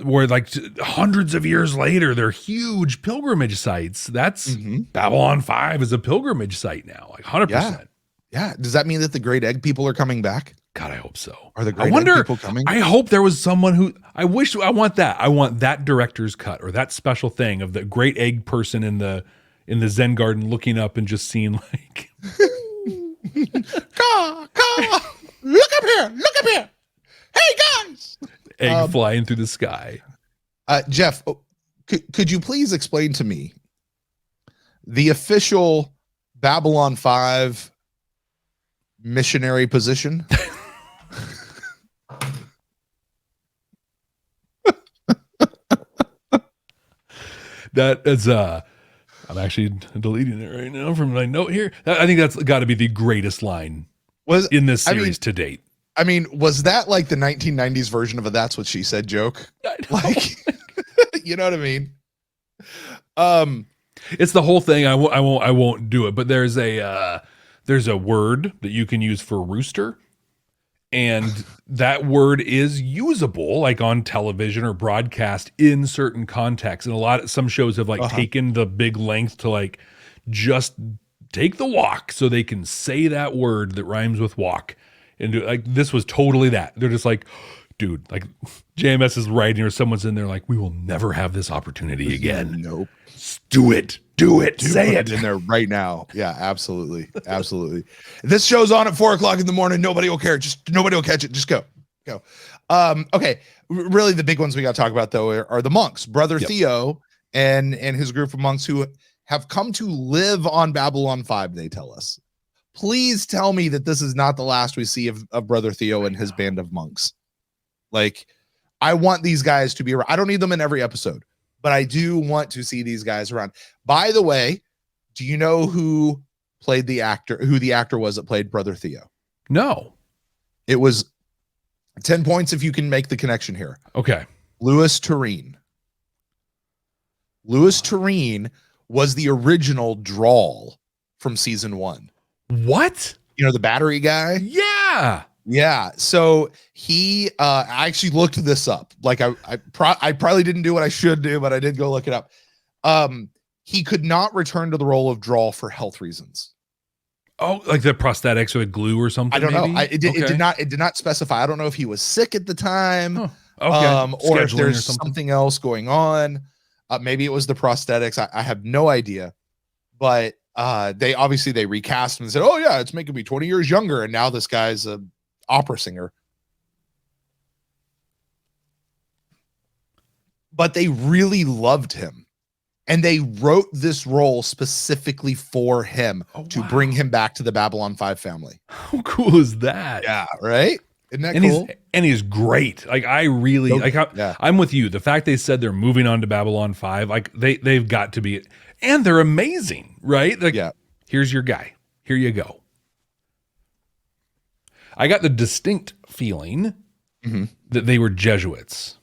where like hundreds of years later, they're huge pilgrimage sites. That's Babylon 5 is a pilgrimage site now, like 100%. Yeah. Does that mean that the Great Egg people are coming back? God, I hope so. Are the Great Egg people coming? I hope there was someone who, I want that director's cut or that special thing of the Great Egg person in the Zen garden looking up and just seeing like Ka, look up here. Hey guys. Egg flying through the sky. Jeff, could you please explain to me the official Babylon 5 missionary position? That is I'm actually deleting it right now from my note here. I think that's got to be the greatest line in this series to date. I mean, was that like the 1990s version of a "That's What She Said" joke? Like, you know what I mean? It's the whole thing. I won't do it. But there's a word that you can use for rooster, and that word is usable like on television or broadcast in certain contexts. And some shows have like taken the big length to like just take the walk so they can say that word that rhymes with walk. And like this was totally that. They're just like, dude, like JMS is writing or someone's in there like, we will never have this opportunity again. Nope. Do it. Say it in there right now. Yeah, absolutely. If this show's on at 4:00 in the morning, nobody will care. Nobody will catch it. Just go. Okay. Really, the big ones we got to talk about though are the monks, Brother Theo and his group of monks who have come to live on Babylon 5. They tell us. Please tell me that this is not the last we see of Brother Theo and his band of monks. Like, I want these guys to be around. I don't need them in every episode, but I do want to see these guys around. By the way, do you know who the actor was that played Brother Theo? No. It was 10 points if you can make the connection here. Okay. Louis Turenne. Louis Turenne was the original Drawl from season 1. What? You know, the battery guy? Yeah. So he, I actually looked this up. Like I probably didn't do what I should do, but I did go look it up. He could not return to the role of Drawl for health reasons. Oh, like the prosthetics or the glue or something? I don't know. Maybe? It did not specify. I don't know if he was sick at the time, or if there's something else going on. Maybe it was the prosthetics. I have no idea. But they recast him and said, "Oh yeah, it's making me 20 years younger," and now this guy's a opera singer. But they really loved him, and they wrote this role specifically for him to bring him back to the Babylon 5 family. How cool is that? Yeah, right? Isn't that cool? He's great. Like I really I'm with you. The fact they said they're moving on to Babylon 5, like they've got to be, and they're amazing, right? Like, here's your guy. Here you go. I got the distinct feeling that they were Jesuits.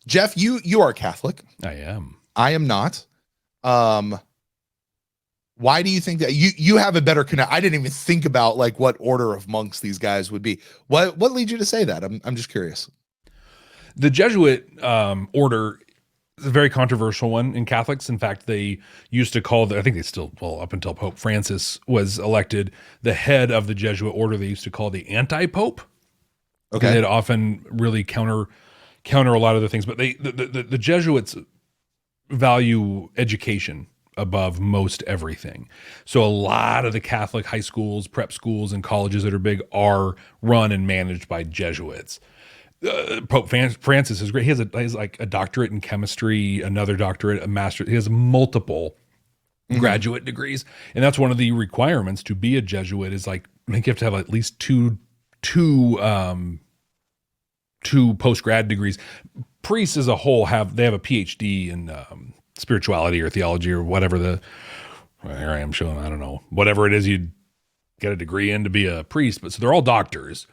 Jeff, you are Catholic. I am. I am not. Why do you think that you have a better connect? I didn't even think about like what order of monks these guys would be. What leads you to say that? I'm just curious. The Jesuit order is a very controversial one in Catholics. In fact, they used to call I think they still, up until Pope Francis was elected, the head of the Jesuit order, they used to call the anti-pope. Okay. And they'd often really counter a lot of the things, but the Jesuits value education above most everything. So a lot of the Catholic high schools, prep schools, and colleges that are big are run and managed by Jesuits. Pope Francis is great. He has like a doctorate in chemistry, another doctorate, a master. He has multiple graduate degrees, and that's one of the requirements to be a Jesuit. Is like, I think you have to have at least two 2 post-grad degrees. Priests as a whole have a PhD in spirituality or theology or whatever here I am showing, I don't know, whatever it is you get a degree in to be a priest, but so they're all doctors,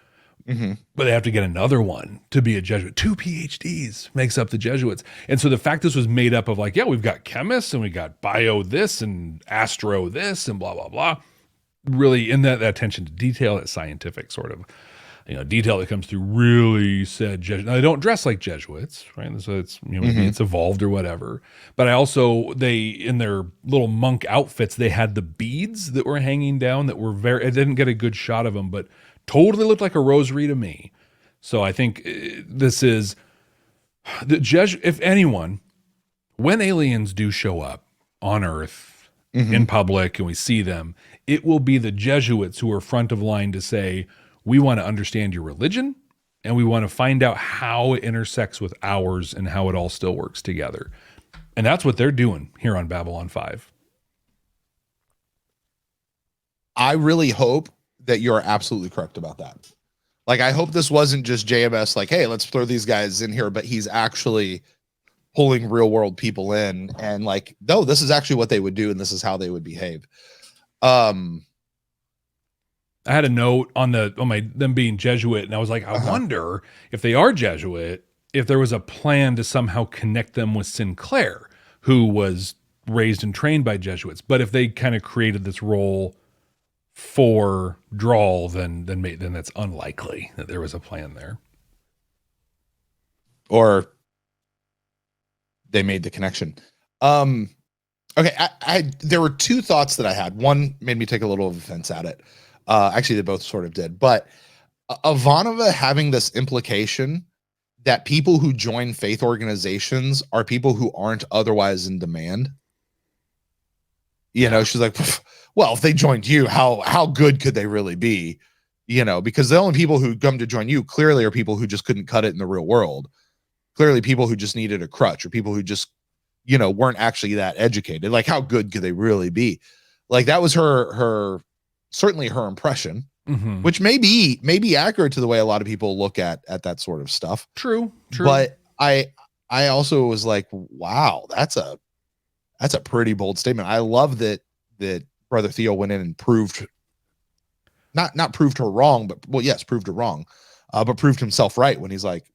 but they have to get another one to be a Jesuit. 2 PhDs makes up the Jesuits. And so the fact this was made up of like, yeah, we've got chemists and we got bio this and astro this and blah, blah, blah. Really in that attention to detail, that scientific sort of, detail that comes through really said Jesuits. Now they don't dress like Jesuits, right? So it's, maybe it's evolved or whatever. But they, in their little monk outfits, they had the beads that were hanging down that were I didn't get a good shot of them, but totally looked like a rosary to me. So I think this is the if anyone, when aliens do show up on Earth in public and we see them, it will be the Jesuits who are front of line to say, we want to understand your religion and we want to find out how it intersects with ours and how it all still works together. And that's what they're doing here on Babylon 5. I really hope that you're absolutely correct about that. Like, I hope this wasn't just JMS like, hey, let's throw these guys in here, but he's actually pulling real world people in and like, no, this is actually what they would do and this is how they would behave. I had a note on them being Jesuit, and I was like, I wonder if they are Jesuit, if there was a plan to somehow connect them with Sinclair, who was raised and trained by Jesuits. But if they kind of created this role for Drawl, then that's unlikely that there was a plan there. Or they made the connection. Okay, I there were 2 thoughts that I had. One made me take a little offense at it. Actually, they both sort of did. But Ivanova having this implication that people who join faith organizations are people who aren't otherwise in demand. She's like, well, if they joined you, how good could they really be? Because the only people who come to join you clearly are people who just couldn't cut it in the real world. Clearly people who just needed a crutch or people who just, weren't actually that educated. Like, how good could they really be? Like, that was certainly her impression, which may be accurate to the way a lot of people look at that sort of stuff. True. But I also was like, wow, that's a pretty bold statement. I love that Brother Theo went in and proved not proved her wrong, but yes, proved her wrong, but proved himself right when he's like,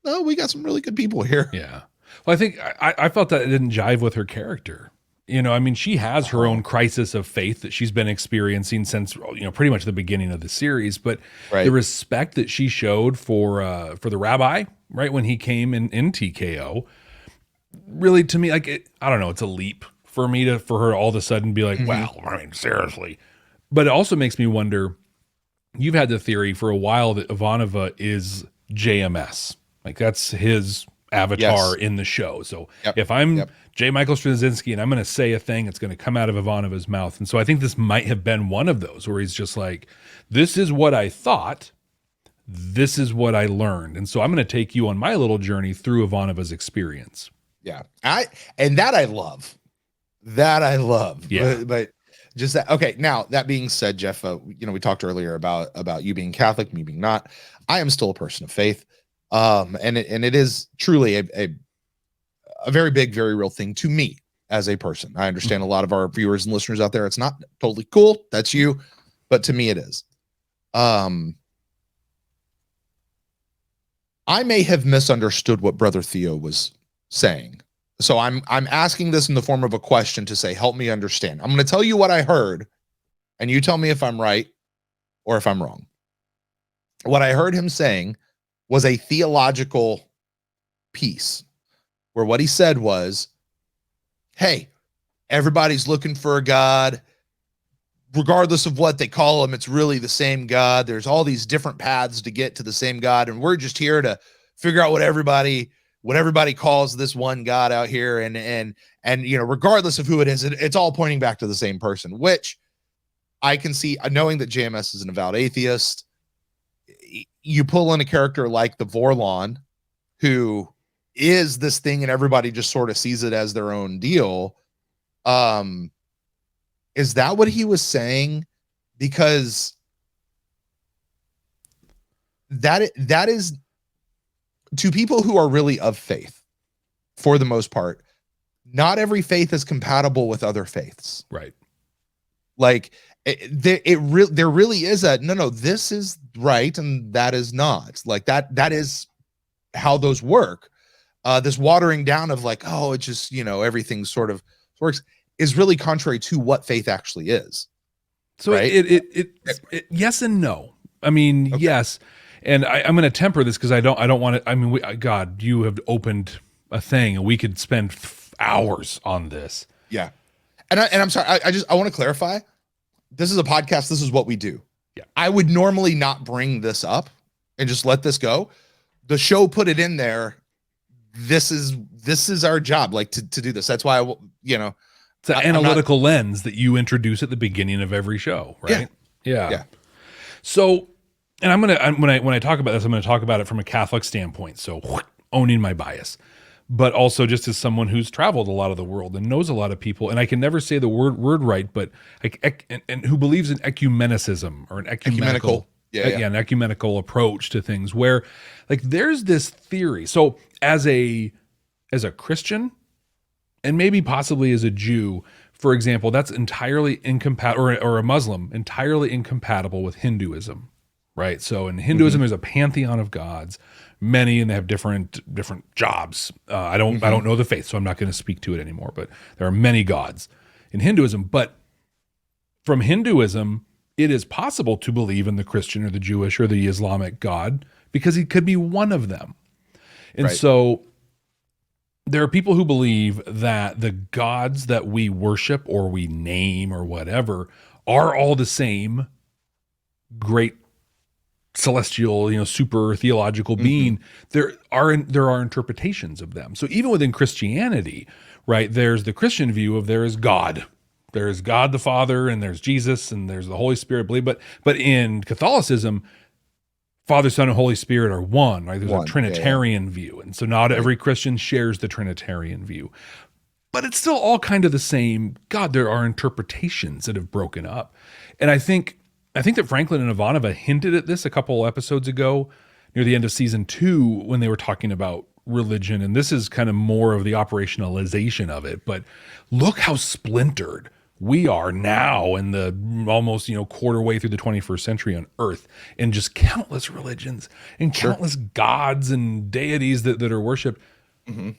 no, we got some really good people here. Yeah. Well, I think I felt that it didn't jive with her character. She has her own crisis of faith that she's been experiencing since, pretty much the beginning of the series. But the respect that she showed for the rabbi, right, when he came in TKO, really, to me, like, I don't know, it's a leap for her to all of a sudden be like, wow, I mean, seriously. But it also makes me wonder, you've had the theory for a while that Ivanova is JMS. Like, that's his avatar in the show. So if I'm J. Michael Straczynski and I'm going to say a thing, it's going to come out of Ivanova's mouth. And so I think this might have been one of those where he's just like, this is what I thought. This is what I learned. And so I'm going to take you on my little journey through Ivanova's experience. Yeah. I love. Yeah. But just that. Okay. Now, that being said, Jeff, we talked earlier about you being Catholic, me being not. I am still a person of faith. And it is truly a very big, very real thing to me as a person. I understand a lot of our viewers and listeners out there, it's not totally cool. That's you. But to me, it is. I may have misunderstood what Brother Theo was saying. So I'm asking this in the form of a question to say, help me understand. I'm going to tell you what I heard, and you tell me if I'm right or if I'm wrong. What I heard him saying was a theological piece where what he said was, hey, everybody's looking for a God. Regardless of what they call him, it's really the same God. There's all these different paths to get to the same God. And we're just here to figure out what everybody calls this one God out here. And regardless of who it is, it's all pointing back to the same person, which I can see, knowing that JMS is an avowed atheist. You pull in a character like the Vorlon, who is this thing and everybody just sort of sees it as their own deal. Is that what he was saying? Because that is to people who are really of faith, for the most part, not every faith is compatible with other faiths. Right. Like there really is a no, this is right and that is not. Like that is how those work. This watering down of like, oh, it just, everything sort of works is really contrary to what faith actually is. So right? it yes and no. I mean, okay. Yes. And I'm going to temper this because I don't want to. I mean, God, you have opened a thing, and we could spend hours on this. Yeah, and I'm sorry. I want to clarify. This is a podcast. This is what we do. Yeah, I would normally not bring this up and just let this go. The show put it in there. This is our job, like to do this. That's why it's an analytical lens that you introduce at the beginning of every show, right? Yeah. So. And when I talk about this, I'm going to talk about it from a Catholic standpoint. So owning my bias, but also just as someone who's traveled a lot of the world and knows a lot of people. And I can never say the word right, but and who believes in ecumenicism or an ecumenical an ecumenical approach to things where like there's this theory. So as a Christian and maybe possibly as a Jew, for example, that's entirely incompatible, or a Muslim, entirely incompatible with Hinduism. Right. So in Hinduism, there's a pantheon of gods, many, and they have different jobs. I don't know the faith, so I'm not going to speak to it anymore. But there are many gods in Hinduism. But from Hinduism, it is possible to believe in the Christian or the Jewish or the Islamic God because he could be one of them. And so there are people who believe that the gods that we worship or we name or whatever are all the same great celestial, super theological being. There are interpretations of them. So even within Christianity, right, there's the Christian view of there is God. There is God the Father, and there's Jesus, and there's the Holy Spirit. But in Catholicism, Father, Son, and Holy Spirit are one, right? There's a Trinitarian view. And so not every Christian shares the Trinitarian view. But it's still all kind of the same. God, there are interpretations that have broken up. And I think that Franklin and Ivanova hinted at this a couple episodes ago near the end of season 2 when they were talking about religion. And this is kind of more of the operationalization of it. But look how splintered we are now in the almost, quarter way through the 21st century on Earth, and just countless religions and countless gods and deities that are worshipped. Mm-hmm.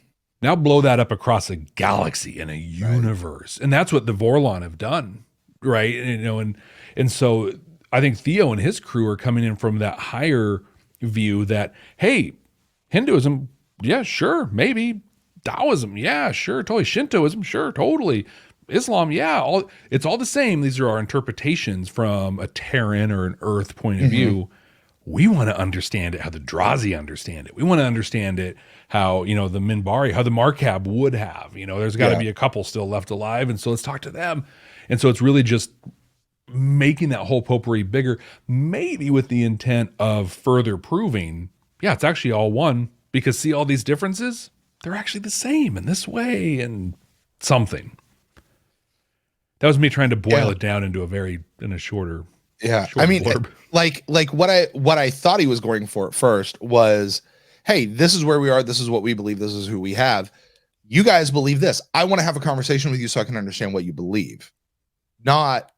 Now blow that up across a galaxy and a universe. And that's what the Vorlon have done. Right. And so I think Theo and his crew are coming in from that higher view that, hey, Hinduism, yeah, sure, maybe. Taoism, yeah, sure, totally. Shintoism, sure, totally. Islam, yeah, it's all the same. These are our interpretations from a Terran or an Earth point of view. We want to understand it how the Drazi understand it. We want to understand it how, the Minbari, how the Markab would have. There's got to be a couple still left alive, and so let's talk to them. And so it's really just making that whole potpourri bigger, maybe with the intent of further proving, it's actually all one, because see all these differences? They're actually the same in this way and something. That was me trying to boil it down into a shorter. Yeah. Short blurb. like what I thought he was going for at first was, hey, this is where we are. This is what we believe. This is who we have. You guys believe this. I want to have a conversation with you so I can understand what you believe. Not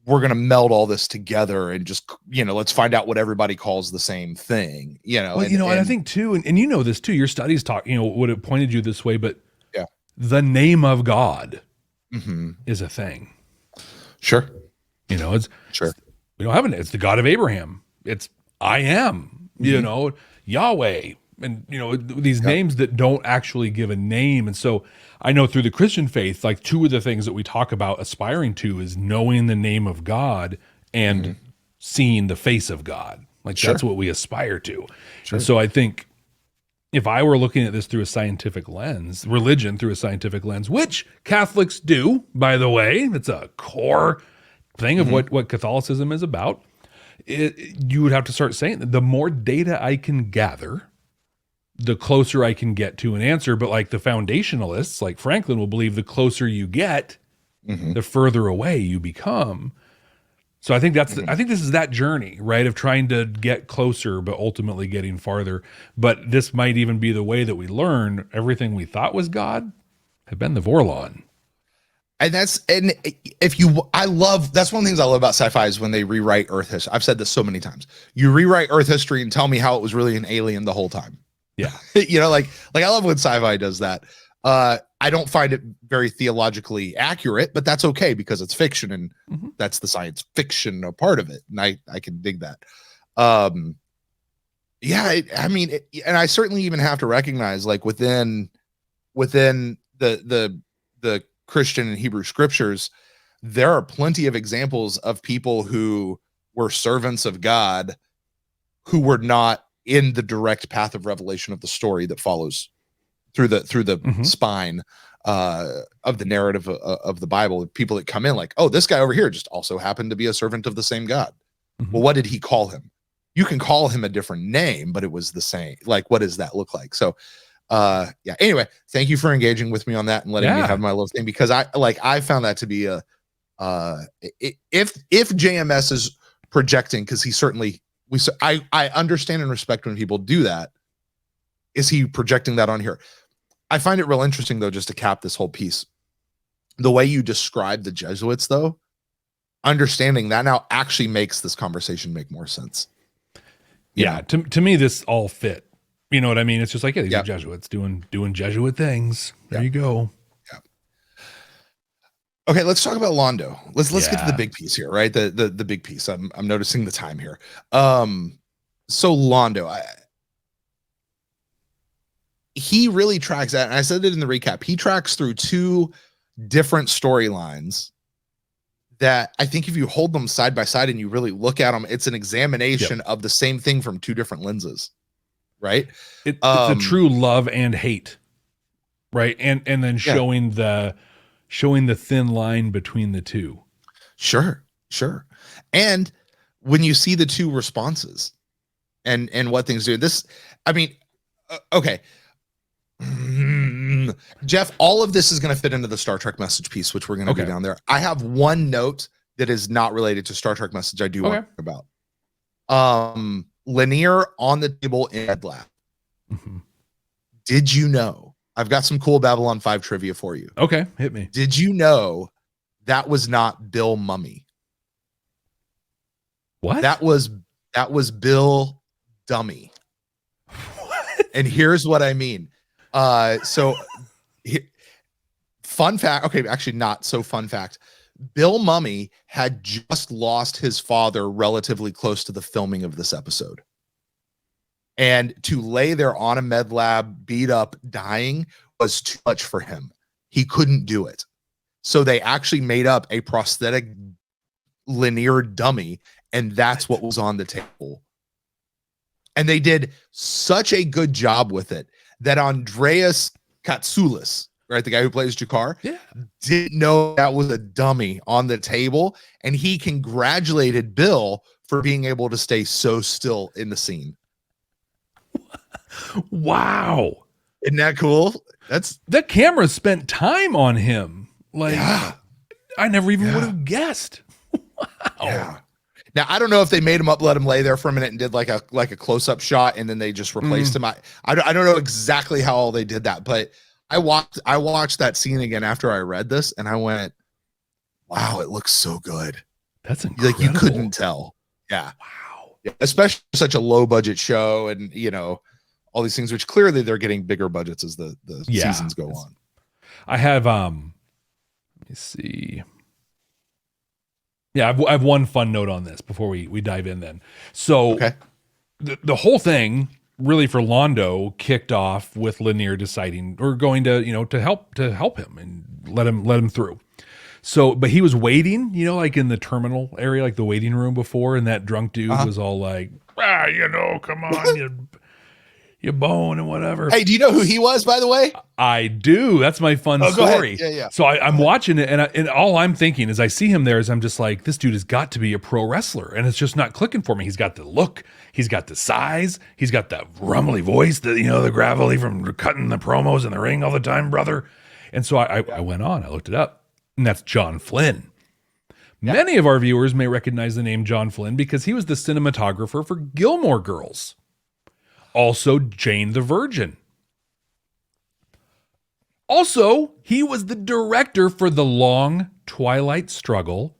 we're going to meld all this together and just, let's find out what everybody calls the same thing, Well, and I think too, and this too, your studies talk, would have pointed you this way, but the name of God is a thing. Sure. It's sure. We don't have it. It's the God of Abraham. It's I am, Yahweh. And, these names that don't actually give a name. And so I know through the Christian faith, like two of the things that we talk about aspiring to is knowing the name of God and seeing the face of God. Like that's what we aspire to. Sure. And so I think if I were looking at this through a scientific lens, religion through a scientific lens, which Catholics do, by the way, it's a core thing of what Catholicism is about, you would have to start saying that the more data I can gather, the closer I can get to an answer. But like the foundationalists, like Franklin, will believe the closer you get, the further away you become. So I think I think this is that journey, right? Of trying to get closer, but ultimately getting farther. But this might even be the way that we learn everything we thought was God have been the Vorlon. And that's one of the things I love about sci-fi is when they rewrite Earth history. I've said this so many times. You rewrite Earth history and tell me how it was really an alien the whole time. Yeah. Like I love when sci-fi does that. I don't find it very theologically accurate, but that's okay because it's fiction and that's the science fiction a part of it. And I can dig that. And I certainly even have to recognize, like, within the Christian and Hebrew scriptures, there are plenty of examples of people who were servants of God who were not in the direct path of revelation of the story that follows through the spine of the narrative of the Bible. People that come in like, oh, this guy over here just also happened to be a servant of the same God. Well, what did he call him? You can call him a different name, but it was the same. Like, what does that look like? So anyway, thank you for engaging with me on that and letting me have my little thing, because I found that to be if JMS is projecting, because he certainly I understand and respect when people do that. Is he projecting that on here? I find it real interesting, though, just to cap this whole piece. The way you describe the Jesuits, though, understanding that now actually makes this conversation make more sense. Yeah, to me, this all fit. You know what I mean? It's just like, these are Jesuits doing Jesuit things. There you go. Yeah. Okay, let's talk about Londo. Let's get to the big piece here, right? The big piece. I'm noticing the time here. So Londo, he really tracks that, and I said it in the recap. He tracks through two different storylines that I think if you hold them side by side and you really look at them, it's an examination of the same thing from two different lenses, right? It's a true love and hate, right? And then showing the thin line between the two. Sure. And when you see the two responses and what things do, this, I mean, okay. Jeff, all of this is going to fit into the Star Trek message piece, which we're going to do down there. I have one note that is not related to Star Trek message I do want to talk about. Linear on the table in Ed Lab. Did you know? I've got some cool Babylon 5 trivia for you. Okay, hit me. Did you know that was not Bill Mummy? What? That was Bill Dummy. What? And here's what I mean. Fun fact. Okay, actually not so fun fact. Bill Mummy had just lost his father relatively close to the filming of this episode. And to lay there on a med lab, beat up, dying was too much for him. He couldn't do it. So they actually made up a prosthetic linear dummy, and that's what was on the table. And they did such a good job with it that Andreas Katsoulis, right, the guy who plays G'Kar, didn't know that was a dummy on the table, and he congratulated Bill for being able to stay so still in the scene. Wow. Isn't that cool? The camera spent time on him. Like, I never even would have guessed. Wow. Yeah. Now, I don't know if they made him up, let him lay there for a minute and did like a close-up shot, and then they just replaced him. I don't know exactly how all they did that, but I watched that scene again after I read this, and I went, wow, it looks so good. That's incredible. Like, you couldn't tell. Yeah. Wow. Yeah, especially for such a low-budget show, and, you know, all these things, which clearly they're getting bigger budgets as the seasons go on. I have, let me see. Yeah, I have one fun note on this before we dive in then. So the whole thing really for Londo kicked off with Linear deciding we're going to, to help him and let him through. So, but he was waiting, like in the terminal area, like the waiting room before, and that drunk dude was all like, come on, you bone and whatever. Hey, do you know who he was, by the way? I do. That's my fun story. Yeah. So I'm watching it, and all I'm thinking as I see him there is I'm just like, this dude has got to be a pro wrestler, and it's just not clicking for me. He's got the look, he's got the size, he's got that rumbly voice, the gravelly from cutting the promos in the ring all the time, brother. And so I went on, I looked it up, and that's John Flynn. Many of our viewers may recognize the name John Flynn because he was the cinematographer for Gilmore Girls. Also, Jane the Virgin. Also, he was the director for The Long Twilight Struggle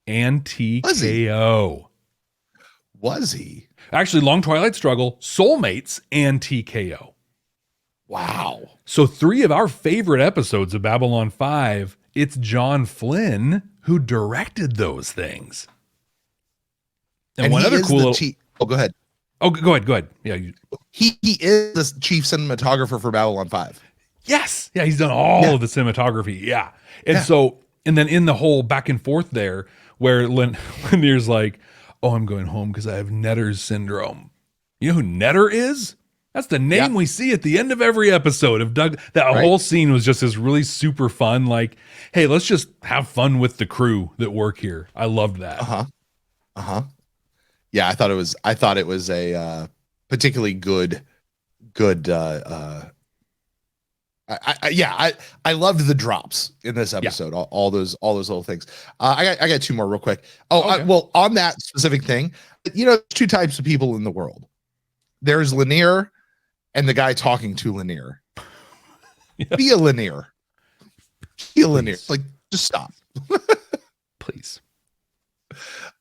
and TKO. Was he? Actually, Long Twilight Struggle, Soulmates, and TKO. Wow. So 3 of our favorite episodes of Babylon 5, it's John Flynn who directed those things. And one other cool little... Oh, go ahead. Oh, go ahead. Yeah. He is the chief cinematographer for Babylon 5. Yes. Yeah, he's done all of the cinematography. Yeah. And so, and then in the whole back and forth there, where Lanier's like, oh, I'm going home because I have Netter's syndrome. You know who Netter is? That's the name we see at the end of every episode of Doug. That whole scene was just this really super fun, like, hey, let's just have fun with the crew that work here. I loved that. Yeah, I thought it was a particularly good. I loved the drops in this episode. All those little things. I got 2 more real quick. Well, on that specific thing, there's 2 types of people in the world. There's Lanier and the guy talking to Lanier. Be a Lanier. Be a Lanier. Like, just stop. Please.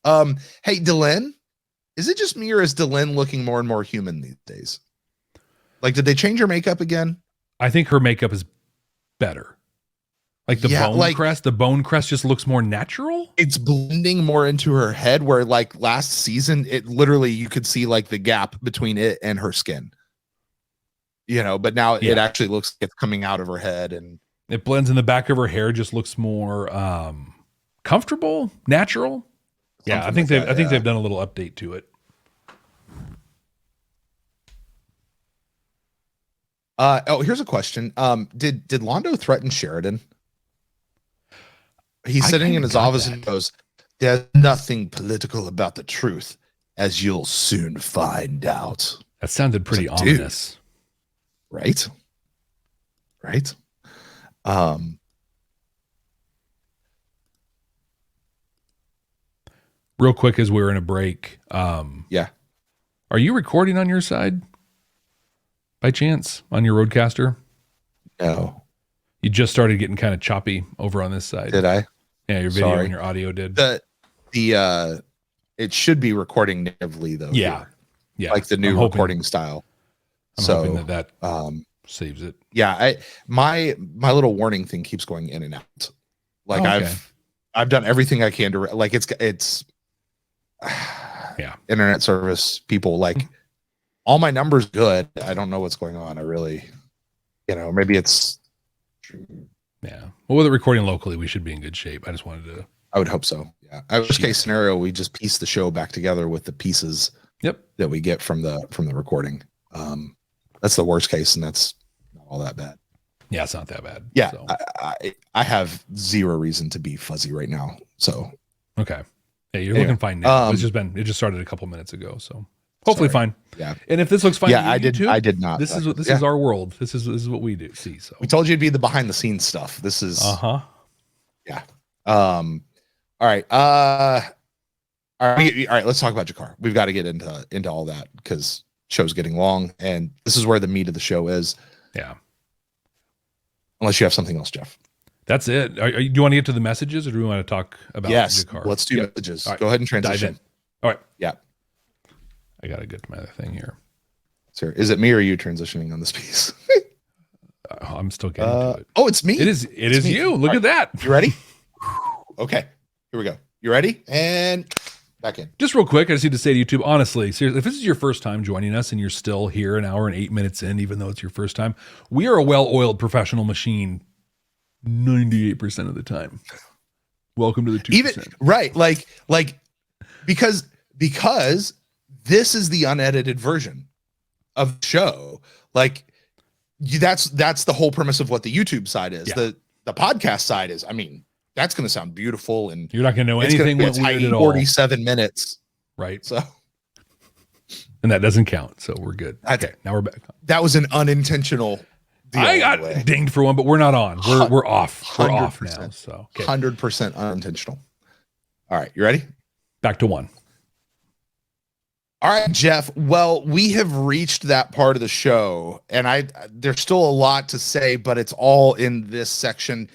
Hey, Delenn, is it just me or is Delenn looking more and more human these days? Like, did they change her makeup again? I think her makeup is better. Like the bone crest just looks more natural. It's blending more into her head, where like last season, it literally, you could see like the gap between it and her skin. But now it actually looks like it's coming out of her head, and it blends in the back of her hair, just looks more comfortable, natural. I think they've done a little update to it. Here's a question. Did Londo threaten Sheridan? He's sitting in his office and goes, "There's nothing political about the truth, as you'll soon find out." That sounded pretty ominous. Right? Real quick, as we were in a break. Are you recording on your side? By chance, on your Rodecaster? No. You just started getting kind of choppy over on this side. Did I? Yeah, your video and your audio did. It should be recording natively though. Yeah. Like the new recording style. I'm hoping that saves it. Yeah, my little warning thing keeps going in and out. Like I've done everything I can to like it's internet service people, like all my numbers good. I don't know what's going on. I really, maybe it's well, with it recording locally, we should be in good shape. I just wanted to. I would hope so. Yeah. Worst case scenario, we just piece the show back together with the pieces that we get from the recording. That's the worst case, and that's not all that bad. Yeah, it's not that bad. Yeah, so. I have zero reason to be fuzzy right now. So okay, yeah, you're looking fine now. It just started a couple minutes ago, so hopefully fine. Yeah, and if this looks fine, I did not. This is our world. This is what we do. See, so we told you it'd be the behind the scenes stuff. This is yeah. All right. All right. Let's talk about G'Kar. We've got to get into all that because show's getting long, and this is where the meat of the show is. Yeah. Unless you have something else, Jeff. That's it. Do you want to get to the messages, or do we want to talk about G'Kar? Let's do messages. Right. Go ahead and transition. All right. Yeah. I got to get to my other thing here. Sir, is it me or are you transitioning on this piece? I'm still getting to it. Oh, it's me. It is me. You. Look at that. You ready? Okay. Here we go. You ready? And back in. Just real quick, I just need to say to YouTube, honestly, seriously, if this is your first time joining us and you're still here an hour and 8 minutes in, even though it's your first time, we are a well-oiled professional machine 98% of the time. Welcome to the 2%. Even right, like because this is the unedited version of the show. Like that's the whole premise of what the YouTube side is. Yeah. The podcast side is, I mean, that's going to sound beautiful, and you're not going to know anything went weird at all. 47 minutes, right? So, and that doesn't count. So we're good. Okay, now we're back. That was an unintentional deal. I got dinged for one, but we're not on. We're off. We're off now. So 100% unintentional. All right, you ready? Back to 1. All right, Jeff. Well, we have reached that part of the show, and there's still a lot to say, but it's all in this section.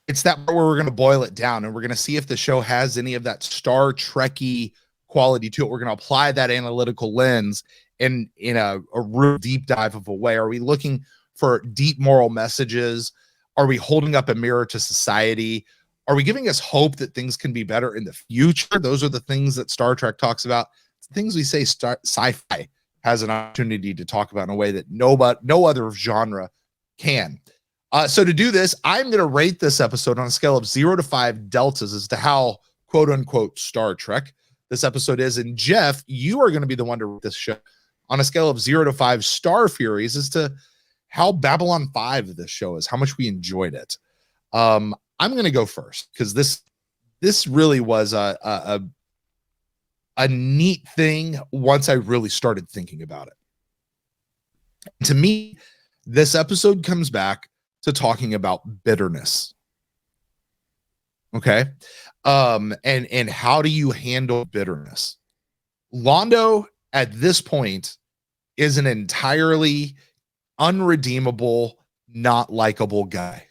It's that part where we're going to boil it down, and we're going to see if the show has any of that Star Trekky quality to it. We're going to apply that analytical lens in a real deep dive of a way. Are we looking for deep moral messages? Are we holding up a mirror to society? Are we giving us hope that things can be better in the future? Those are the things that Star Trek talks about. Things we say sci-fi has an opportunity to talk about in a way that no other genre can. So to do this, I'm going to rate this episode on a scale of 0 to 5 deltas as to how quote unquote Star Trek this episode is. And Jeff, you are going to be the one to rate this show on a scale of 0 to 5 Star Furies as to how Babylon 5 this show is, how much we enjoyed it. I'm going to go first because this really was a neat thing once I really started thinking about it. To me, this episode comes back to talking about bitterness. Okay. And how do you handle bitterness? Londo at this point is an entirely unredeemable, not likable guy.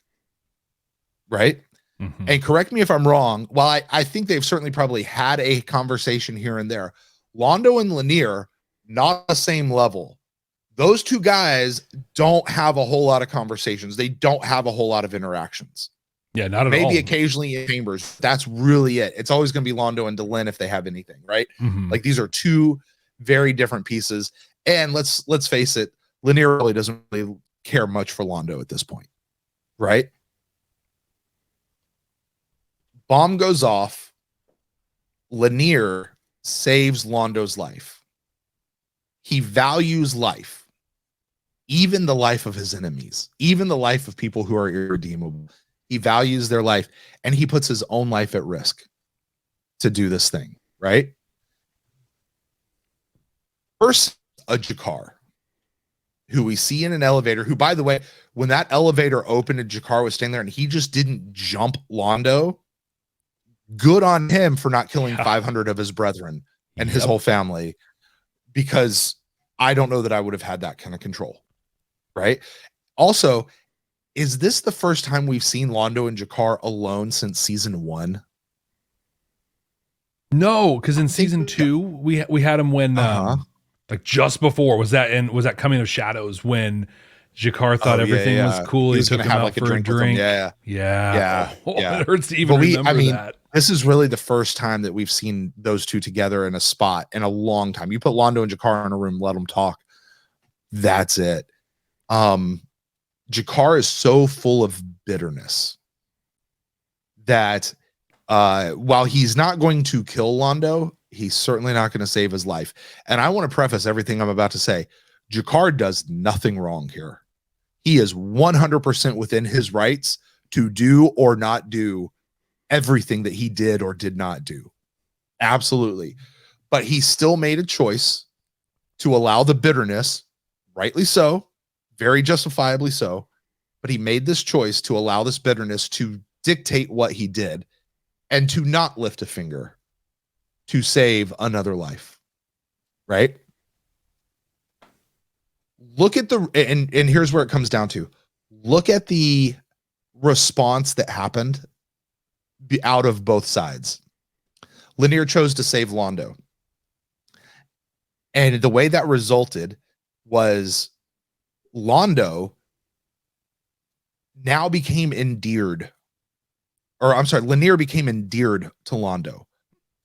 Right? Mm-hmm. And correct me if I'm wrong. While I think they've certainly probably had a conversation here and there, Londo and Lanier, not the same level. Those two guys don't have a whole lot of conversations. They don't have a whole lot of interactions. Yeah, not at all. Maybe occasionally in chambers. That's really it. It's always going to be Londo and Delenn if they have anything, right? Mm-hmm. Like these are two very different pieces. And let's face it, Lanier really doesn't really care much for Londo at this point, right? Bomb goes off. Lanier saves Londo's life. He values life, even the life of his enemies, even the life of people who are irredeemable. He values their life, and he puts his own life at risk to do this thing, right? First, a G'Kar, who we see in an elevator, who, by the way, when that elevator opened and G'Kar was standing there and he just didn't jump Londo, good on him for not killing 500 of his brethren and his whole family, because I don't know that I would have had that kind of control, right? Also, is this the first time we've seen Londo and G'Kar alone since season 1? No, because in season 2 we had him when like just before was that Coming of Shadows when G'Kar thought everything was cool. He was going to have like a drink. Yeah. It hurts to even remember that. This is really the first time that we've seen those two together in a spot in a long time. You put Londo and G'Kar in a room, let them talk. That's it. G'Kar is so full of bitterness that while he's not going to kill Londo, he's certainly not going to save his life. And I want to preface everything I'm about to say. G'Kar does nothing wrong here. He is 100% within his rights to do or not do everything that he did or did not do. Absolutely. But he still made a choice to allow the bitterness, rightly so, very justifiably so, but he made this choice to allow this bitterness to dictate what he did and to not lift a finger to save another life. Right? Look at and here's where it comes down to. Look at the response that happened out of both sides. Lanier chose to save Londo. And the way that resulted was Londo now became endeared. Or I'm sorry, Lanier became endeared to Londo.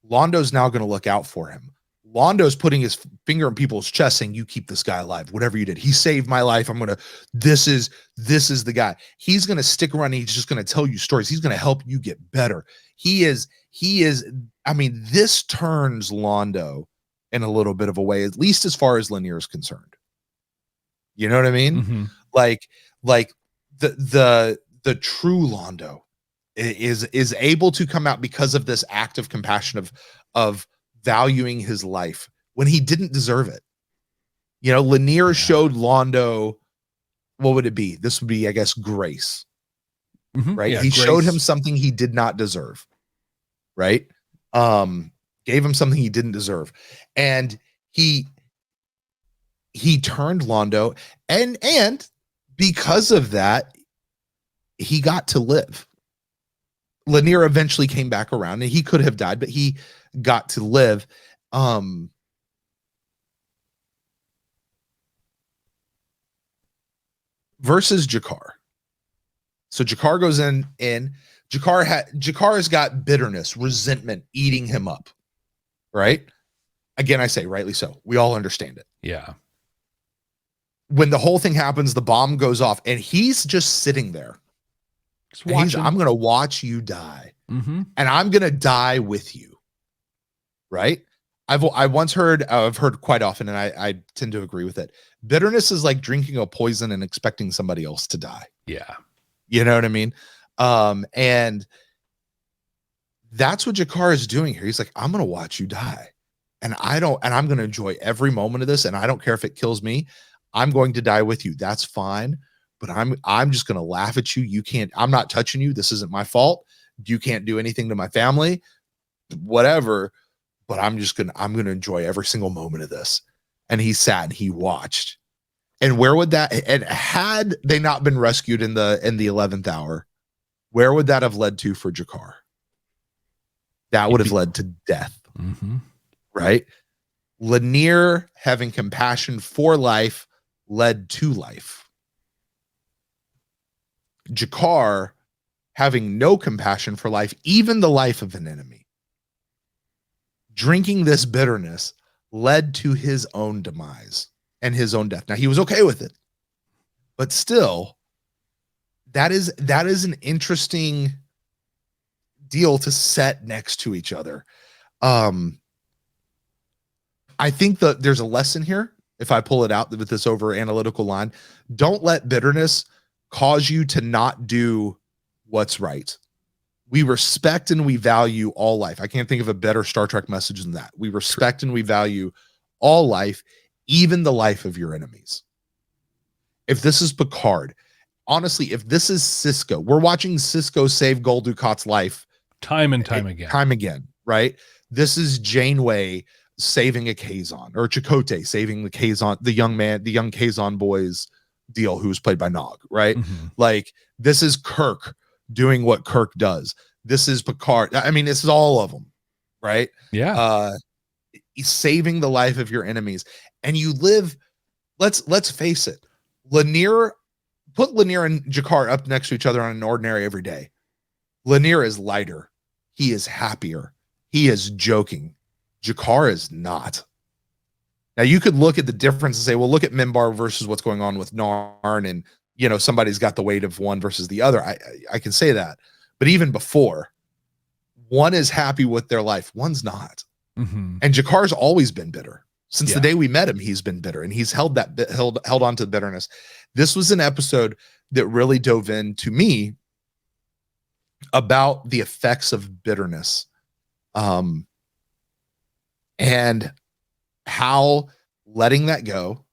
Londo's now going to look out for him. Londo's putting his finger in people's chest saying, you keep this guy alive, whatever you did. He saved my life. This is the guy. He's going to stick around. And he's just going to tell you stories. He's going to help you get better. He is, I mean, this turns Londo in a little bit of a way, at least as far as Lanier is concerned. You know what I mean? Mm-hmm. Like the true Londo is able to come out because of this act of compassion of valuing his life when he didn't deserve it. You know, Lanier showed Londo, what would it be? This would be, I guess, grace. Mm-hmm. Right? Yeah, he showed him something he did not deserve. Right? Gave him something he didn't deserve. And he turned Londo, and because of that, he got to live. Lanier eventually came back around, and he could have died, but he got to live. Versus G'Kar. So G'Kar goes in. G'Kar has got bitterness, resentment eating him up. Right? Again, I say rightly so. We all understand it. Yeah. When the whole thing happens, the bomb goes off, and he's just sitting there. I'm going to watch you die, and I'm going to die with you. Right? I've heard quite often, and I tend to agree with it. Bitterness is like drinking a poison and expecting somebody else to die. Yeah. You know what I mean? And that's what G'Kar is doing here. He's like, I'm going to watch you die, and I'm going to enjoy every moment of this. And I don't care if it kills me. I'm going to die with you. That's fine. But I'm just going to laugh at you. I'm not touching you. This isn't my fault. You can't do anything to my family, whatever. But I'm going to enjoy every single moment of this. And he sat and he watched. And where would that, and had they not been rescued in the 11th hour, where would that have led to for G'Kar? That would have led to death. Right? Lanier having compassion for life led to life. G'Kar having no compassion for life, even the life of an enemy. Drinking this bitterness led to his own demise and his own death. Now, he was okay with it, but still, that is an interesting deal to set next to each other. I think that there's a lesson here. If I pull it out with this over analytical line, don't let bitterness cause you to not do what's right. We respect and we value all life. I can't think of a better Star Trek message than that. We respect and we value all life, even the life of your enemies. If this is Picard, honestly, if this is Cisco, we're watching Cisco save Gul Dukat's life time and time again, right? This is Janeway saving a Kazon, or Chakotay saving the Kazon, the young Kazon boys deal, who was played by Nog, right? Like, this is Kirk doing what Kirk does. This is Picard. I mean, this is all of them, right? Yeah. Saving the life of your enemies. And you live, let's face it, put Lanier and G'Kar up next to each other on an ordinary every day. Lanier is lighter. He is happier. He is joking. G'Kar is not. Now, you could look at the difference and say, well, look at Minbar versus what's going on with Narn, and somebody's got the weight of one versus the other. I can say that. But even before, one is happy with their life, one's not. And G'Kar's always been bitter. Since the day we met him, he's been bitter, and he's held on to the bitterness. This was an episode that really dove into me about the effects of bitterness, and how letting that go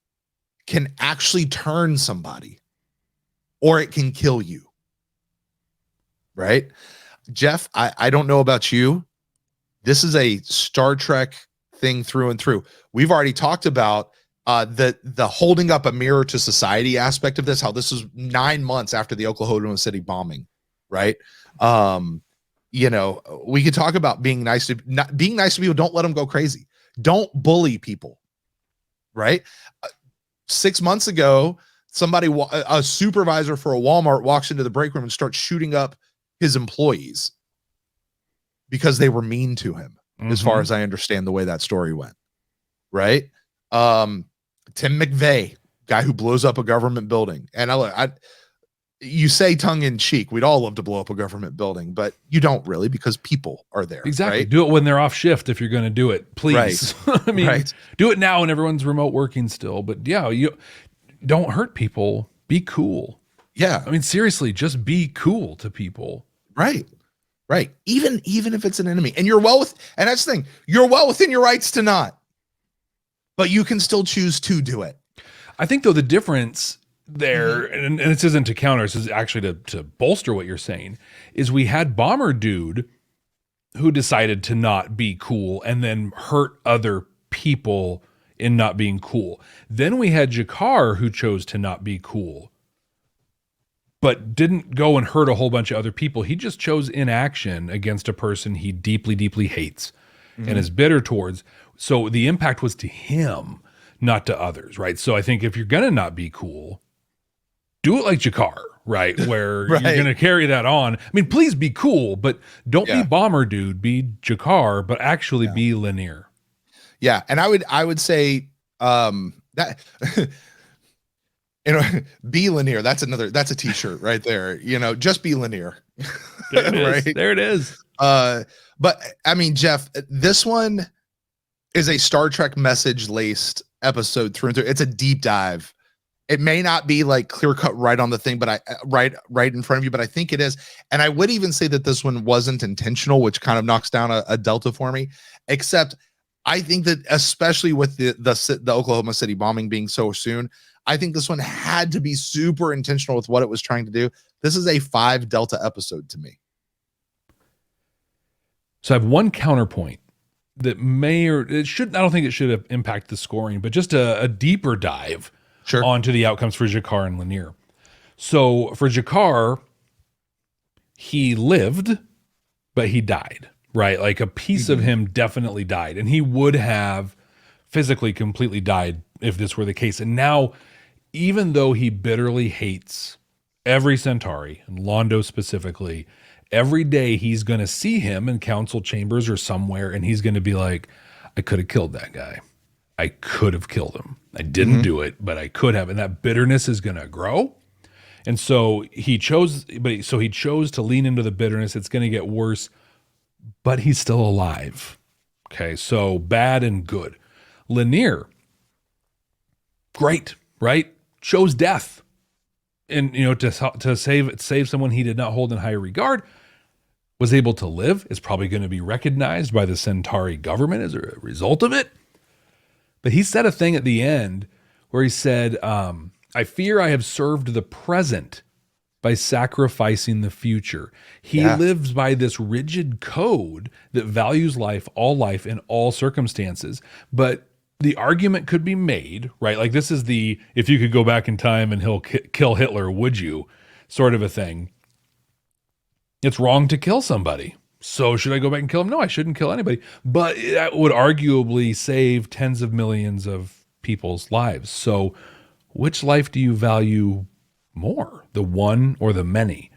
can actually turn somebody, or it can kill you. Right? Jeff, I don't know about you. This is a Star Trek thing through and through. We've already talked about the holding up a mirror to society aspect of this, how this was 9 months after the Oklahoma City bombing, right? We could talk about being nice to people. Don't let them go crazy. Don't bully people, right? 6 months ago, a supervisor for a Walmart walks into the break room and starts shooting up his employees because they were mean to him, as far as I understand the way that story went, right? Tim McVeigh, guy who blows up a government building. And you say tongue in cheek, we'd all love to blow up a government building, but you don't really, because people are there. Exactly. Right? Do it when they're off shift if you're going to do it, please. Right. I mean, do it now when everyone's remote working still. But yeah, you don't hurt people. Be cool. Yeah. I mean, seriously, just be cool to people. Right. Right. Even if it's an enemy, and and that's the thing, you're well within your rights to not, but you can still choose to do it. I think, though, the difference there, and this isn't to counter, this is actually to bolster what you're saying, is we had Bomber Dude who decided to not be cool and then hurt other people in not being cool. Then we had G'Kar, who chose to not be cool, but didn't go and hurt a whole bunch of other people. He just chose inaction against a person he deeply, deeply hates and is bitter towards. So the impact was to him, not to others, right? So I think if you're going to not be cool, do it like G'Kar, right? Where Right. you're going to carry that on. I mean, please be cool, but don't be Bomber Dude, be G'Kar, but actually be linear. Yeah. And I would say that be linear. That's a t-shirt right there. Just be linear. There it is. Right? There it is. But I mean, Jeff, this one is a Star Trek message laced episode through and through. It's a deep dive. It may not be like clear cut right on the thing, but right in front of you, but I think it is. And I would even say that this one wasn't intentional, which kind of knocks down a delta for me, except I think that especially with the Oklahoma City bombing being so soon, I think this one had to be super intentional with what it was trying to do. This is a 5 delta episode to me. So I have one counterpoint that I don't think it should have impacted the scoring, but just a deeper dive onto the outcomes for G'Kar and Lanier. So for G'Kar, he lived, but he died, right? Like a piece of him definitely died, and he would have physically completely died if this were the case. And now, even though he bitterly hates every Centauri, and Londo specifically, every day he's going to see him in council chambers or somewhere, and he's going to be like, I could have killed that guy. I could have killed him. I didn't do it, but I could have. And that bitterness is going to grow. And so he chose to lean into the bitterness. It's going to get worse, but he's still alive. Okay, so bad and good. Lanier, great, right? Chose death. And to save someone he did not hold in high regard, was able to live, is probably going to be recognized by the Centauri government as a result of it. But he said a thing at the end where he said, I fear I have served the present by sacrificing the future. He lives by this rigid code that values life, in all circumstances. But the argument could be made, right? Like this is if you could go back in time and he'll kill Hitler, would you? Sort of a thing. It's wrong to kill somebody. So should I go back and kill him? No, I shouldn't kill anybody. But that would arguably save tens of millions of people's lives. So which life do you value more, the one or the many?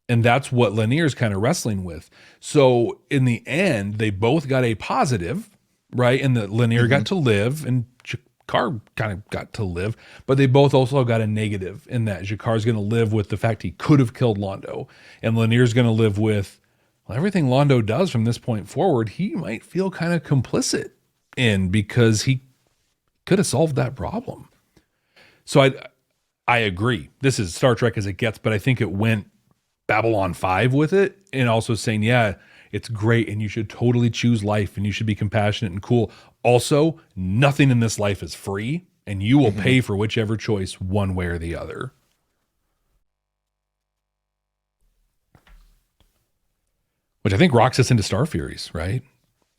And that's what Lanier's kind of wrestling with. So in the end, they both got a positive, right? And the Lanier got to live and G'Kar kind of got to live, but they both also got a negative in that G'Kar's going to live with the fact he could have killed Londo, and Lanier's going to live with, well, everything Londo does from this point forward, he might feel kind of complicit in because he could have solved that problem. So I agree. This is Star Trek as it gets, but I think it went Babylon 5 with it, and also saying, yeah, it's great and you should totally choose life and you should be compassionate and cool. Also, nothing in this life is free, and you will pay for whichever choice one way or the other. Which I think rocks us into Star Furies, right?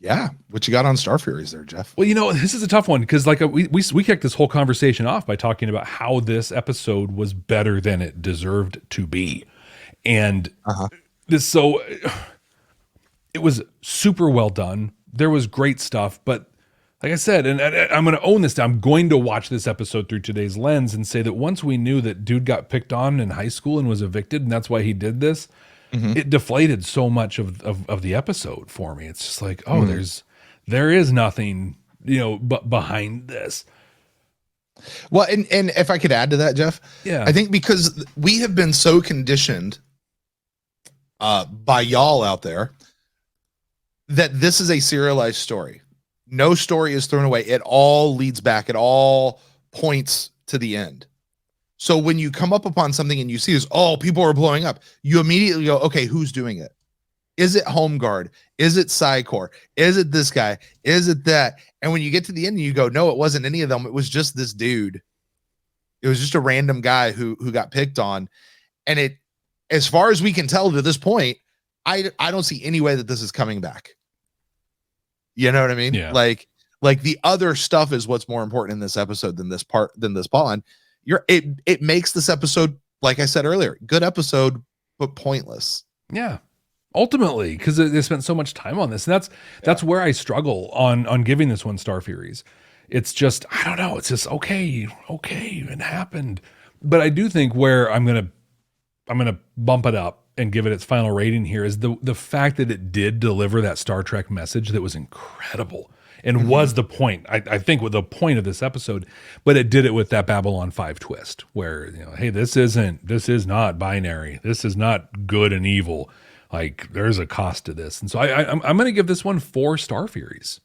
Yeah. What you got on Star Furies there, Jeff? Well, this is a tough one because we kicked this whole conversation off by talking about how this episode was better than it deserved to be. And it was super well done. There was great stuff, but like I said, and I'm going to own this. I'm going to watch this episode through today's lens and say that once we knew that dude got picked on in high school and was evicted, and that's why he did this, it deflated so much of the episode for me. It's just like, there is nothing, but behind this. Well, and if I could add to that, Jeff, I think because we have been so conditioned by y'all out there that this is a serialized story. No story is thrown away. It all leads back. It all points to the end. So when you come up upon something and you see this, people are blowing up, you immediately go, okay, who's doing it? Is it Home Guard? Is it Psycor? Is it this guy? Is it that? And when you get to the end, you go, no, it wasn't any of them. It was just this dude. It was just a random guy who got picked on. And as far as we can tell to this point, I don't see any way that this is coming back. You know what I mean? Yeah. Like the other stuff is what's more important in this episode than this pawn. It makes this episode, like I said earlier, good episode, but pointless. Yeah. Ultimately, because they spent so much time on this. And that's where I struggle on giving this one Star Furies. It's just, I don't know. It's just, okay, it happened. But I do think where I'm gonna bump it up and give it its final rating here is the fact that it did deliver that Star Trek message that was incredible and was the point, I think, with the point of this episode, but it did it with that Babylon 5 twist where, hey, this is not binary. This is not good and evil. Like, there's a cost to this. And so I'm going to give this one 4 Star Furies.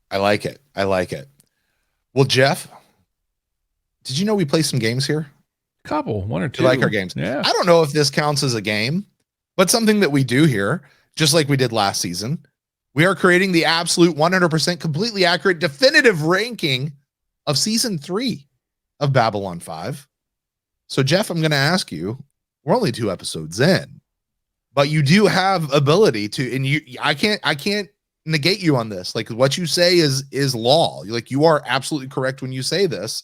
I like it. Well, Jeff, did you know we play some games here? Couple, 1 or 2. You like our games? Yeah. I don't know if this counts as a game, but something that we do here, just like we did last season. We are creating the absolute 100% completely accurate definitive ranking of season 3 of Babylon 5. So, Jeff, I'm going to ask you, we're only 2 episodes in, but you do have ability to, and I can't negate you on this. Like, what you say is law. Like, you are absolutely correct when you say this.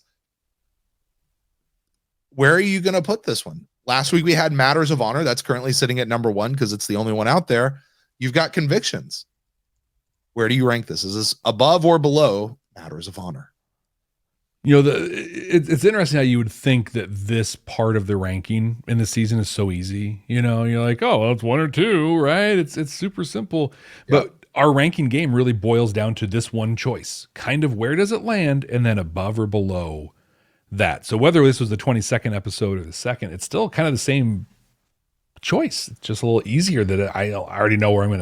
Where are you going to put this one? Last week we had Matters of Honor. That's currently sitting at number 1 because it's the only one out there. You've got Convictions. Where do you rank this? Is this above or below Matters of Honor? It's interesting how you would think that this part of the ranking in the season is so easy. You're like, oh, well, it's 1 or 2, right? It's super simple. Yeah. But our ranking game really boils down to this one choice. Kind of where does it land, and then above or below that. So whether this was the 22nd episode or the second, it's still kind of the same choice. It's just a little easier that I already know where I'm going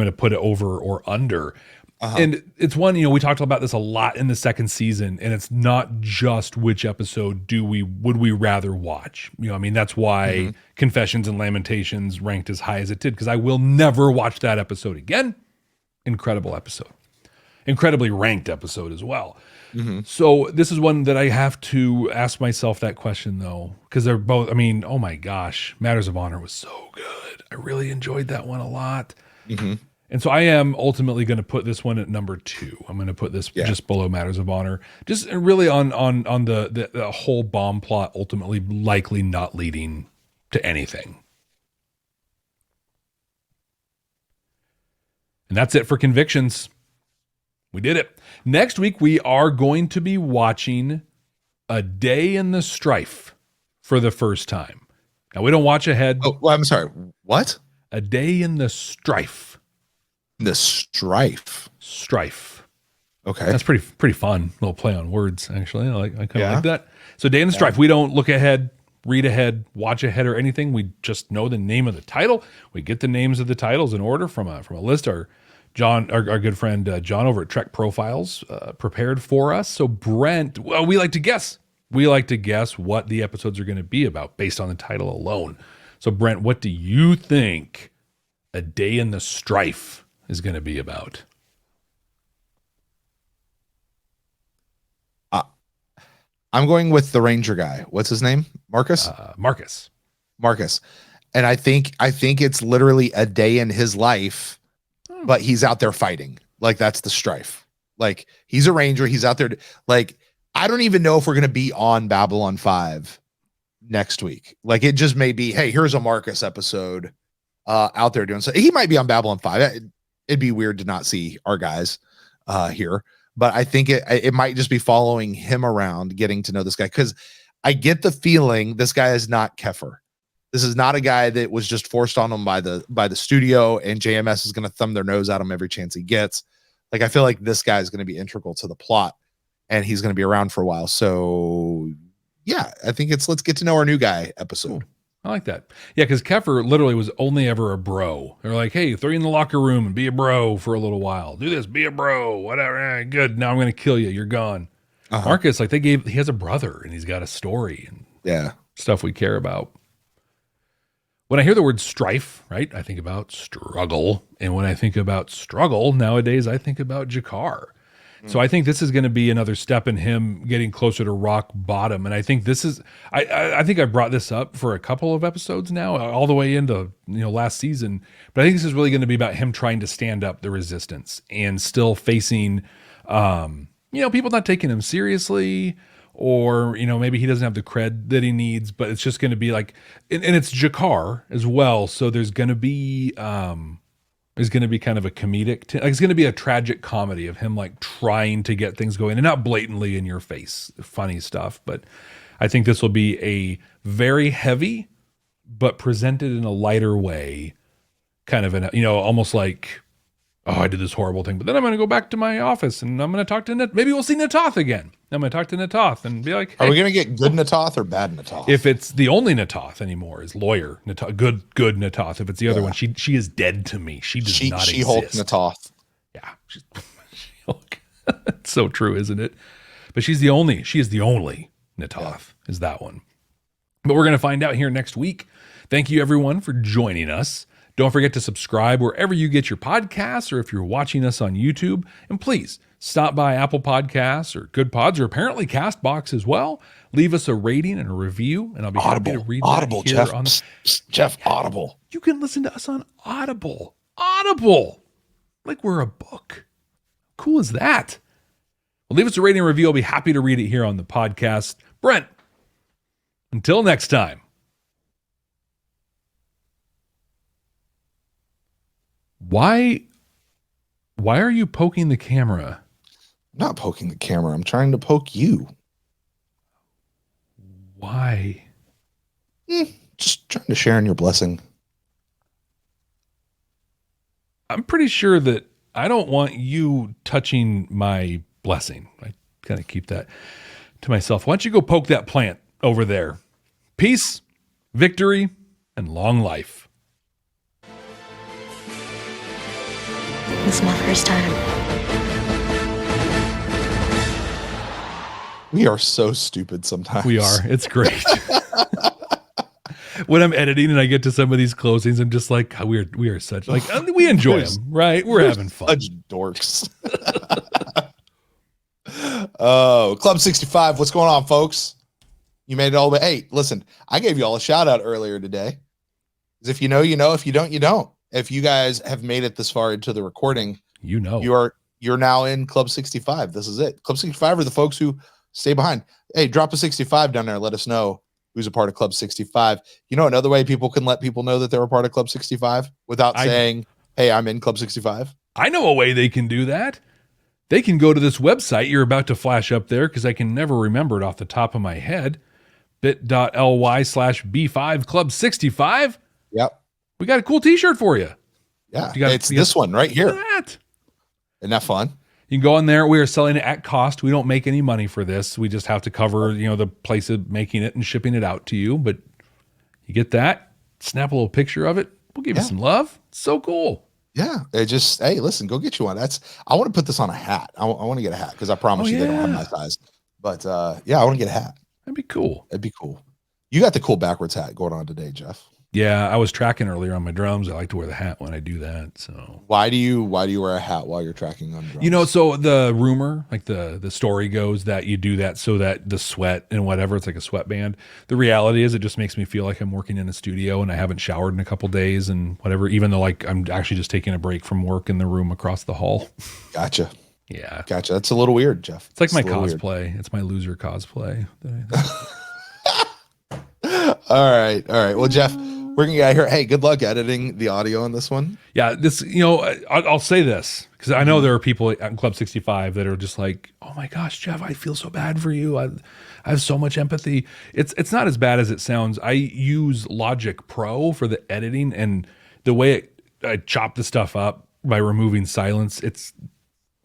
to put it over or under. And it's one, we talked about this a lot in the second season, and it's not just which episode would we rather watch. That's why Confessions and Lamentations ranked as high as it did, because I will never watch that episode again. Incredible episode. Incredibly ranked episode as well. So this is one that I have to ask myself that question, though, because they're both, oh my gosh, Matters of Honor was so good. I really enjoyed that one a lot. And so I am ultimately going to put this one at number 2. I'm going to put this just below Matters of Honor, just really on the whole bomb plot ultimately likely not leading to anything. And that's it for Convictions. We did it. Next week, we are going to be watching A Day in the Strife for the first time. Now, we don't watch ahead. Oh, well, I'm sorry. What? A Day in the Strife. The Strife. Strife. Okay. That's pretty fun. Little play on words, actually. I kind of like that. So, Day in the Strife. We don't look ahead, read ahead, watch ahead, or anything. We just know the name of the title. We get the names of the titles in order from a list. Our good friend John over at Trek Profiles prepared for us. So Brent, well, we like to guess. We like to guess what the episodes are going to be about based on the title alone. So Brent, what do you think A Day in the Strife is going to be about? I'm going with the Ranger guy. What's his name? Marcus? Marcus. And I think it's literally a day in his life, but he's out there fighting. Like, that's the strife. Like, he's a ranger. He's out there. I don't even know if we're going to be on Babylon 5 next week. Like, it just may be, hey, here's a Marcus episode out there doing so. He might be on Babylon 5. It'd be weird to not see our guys here. But I think it might just be following him around, getting to know this guy. Because I get the feeling this guy is not Kefir. This is not a guy that was just forced on him by the studio, and JMS is going to thumb their nose at him every chance he gets. Like, I feel like this guy is going to be integral to the plot, and he's going to be around for a while. So, yeah, I think it's let's get to know our new guy episode. Cool. I like that. Yeah, because Kefir literally was only ever a bro. They're like, hey, throw you in the locker room and be a bro for a little while. Do this, be a bro, whatever. Good. Now I'm going to kill you. You're gone. Marcus, like he has a brother and he's got a story and stuff we care about. When I hear the word strife, right, I think about struggle. And when I think about struggle nowadays, I think about G'Kar. So I think this is going to be another step in him getting closer to rock bottom. And I think this is, I think I brought this up for a couple of episodes now, all the way into, last season. But I think this is really going to be about him trying to stand up the resistance and still facing, people not taking him seriously, or, maybe he doesn't have the cred that he needs, but it's just going to be like, and it's G'Kar as well. So there's going to be kind of a comedic, like it's going to be a tragic comedy of him like trying to get things going and not blatantly in your face, funny stuff. But I think this will be a very heavy, but presented in a lighter way, kind of almost like, oh, I did this horrible thing, but then I'm going to go back to my office and I'm going to talk to maybe we'll see Natoth again. I'm going to talk to Natoth and be like, hey. Are we going to get good Natoth or bad Natoth? If it's the only Natoth anymore is lawyer Natoth, good Natoth. If it's the other one, she is dead to me. She does not exist. She-Hulk Natoth. Yeah. She-Hulk. It's so true, isn't it? But she is the only Natoth is that one. But we're going to find out here next week. Thank you everyone for joining us. Don't forget to subscribe wherever you get your podcasts, or if you're watching us on YouTube. And please stop by Apple Podcasts or Good Pods, or apparently CastBox as well. Leave us a rating and a review, and I'll be happy to read Audible, that here Jeff. on Jeff, Audible. You can listen to us on Audible. Audible. Like we're a book. How cool is that? Well, leave us a rating and review. I'll be happy to read it here on the podcast. Brent, until next time. Why are you poking the camera? I'm not poking the camera. I'm trying to poke you. Why? Just trying to share in your blessing. I'm pretty sure that I don't want you touching my blessing. I kind of keep that to myself. Why don't you go poke that plant over there? Peace, victory, and long life. This is my first time. We are so stupid sometimes. We are. It's great. When I'm editing and I get to some of these closings, I'm just like, we are such, like, we enjoy them, right? We're having fun. Such dorks. Oh, Club 65. What's going on, folks? You made it all the way. Hey, listen, I gave you all a shout out earlier today. Because if you know, you know. If you don't, you don't. If you guys have made it this far into the recording, you're now in Club 65. This is it. Club 65 are the folks who stay behind. Hey, drop a 65 down there. Let us know who's a part of Club 65. You know, another way people can let people know that they're a part of Club 65 without saying, hey, I'm in Club 65. I know a way they can do that. They can go to this website you're about to flash up there, because I can never remember it off the top of my head. bit.ly/B5 Club 65. Yep. We got a cool t-shirt for you. Yeah, it's this one right here. That. Isn't that fun? You can go on there. We are selling it at cost. We don't make any money for this. We just have to cover, the place of making it and shipping it out to you. But you get that. Snap a little picture of it. We'll give you some love. It's so cool. Yeah. Hey, listen, go get you one. I want to put this on a hat. I want to get a hat because I promise you they don't have my size. But I want to get a hat. That'd be cool. You got the cool backwards hat going on today, Jeff. Yeah, I was tracking earlier on my drums. I like to wear the hat when I do that. So why do you wear a hat while you're tracking on drums? So the rumor, like the story goes that you do that so that the sweat and whatever, it's like a sweatband. The reality is it just makes me feel like I'm working in a studio and I haven't showered in a couple days and whatever, even though like I'm actually just taking a break from work in the room across the hall. Gotcha. Yeah. Gotcha. That's a little weird, Jeff. It's like my cosplay. It's my loser cosplay. All right. Well, Jeff, we're gonna get out here. Hey, good luck editing the audio on this one. Yeah, this, I'll say this because I know there are people at Club 65 that are just like, oh my gosh, Jeff, I feel so bad for you. I have so much empathy. It's not as bad as it sounds. I use Logic Pro for the editing, and the way I chop the stuff up by removing silence, it's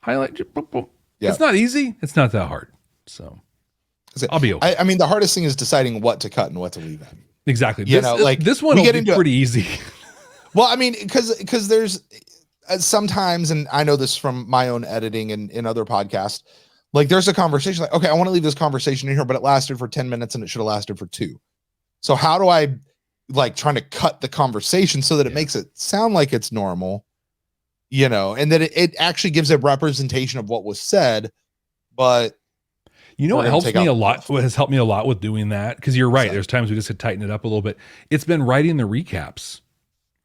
highlight. Yeah. It's not easy. It's not that hard. So I'll be okay. I mean, the hardest thing is deciding what to cut and what to leave in. Exactly. This one will be pretty easy. Well, I mean, because there's sometimes, and I know this from my own editing and in other podcasts, like there's a conversation like, okay, I want to leave this conversation in here, but it lasted for 10 minutes and it should have lasted for 2. So how do I like trying to cut the conversation so that it makes it sound like it's normal, you know, and that it actually gives a representation of what was said. But you know, we're what gonna helps take me out a lot. What has helped me a lot with doing that, because you're right. There's times we just could tighten it up a little bit. It's been writing the recaps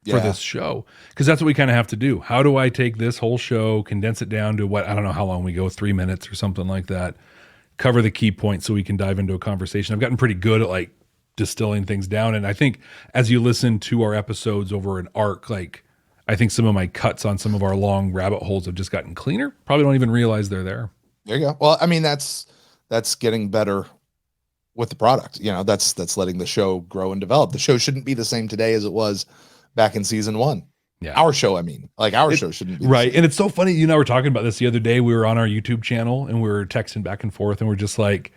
for this show, because that's what we kind of have to do. How do I take this whole show, condense it down to what, I don't know how long we go, 3 minutes or something like that, cover the key points so we can dive into a conversation. I've gotten pretty good at like distilling things down. And I think as you listen to our episodes over an arc, like I think some of my cuts on some of our long rabbit holes have just gotten cleaner. Probably don't even realize they're there. There you go. Well, I mean, that's getting better with the product. You know, that's letting the show grow and develop. The show shouldn't be the same today as it was back in season 1. Yeah. Our show, I mean, like our show shouldn't be. Right. And it's so funny. You and I were talking about this the other day. We were on our YouTube channel and we were texting back and forth and we're just like,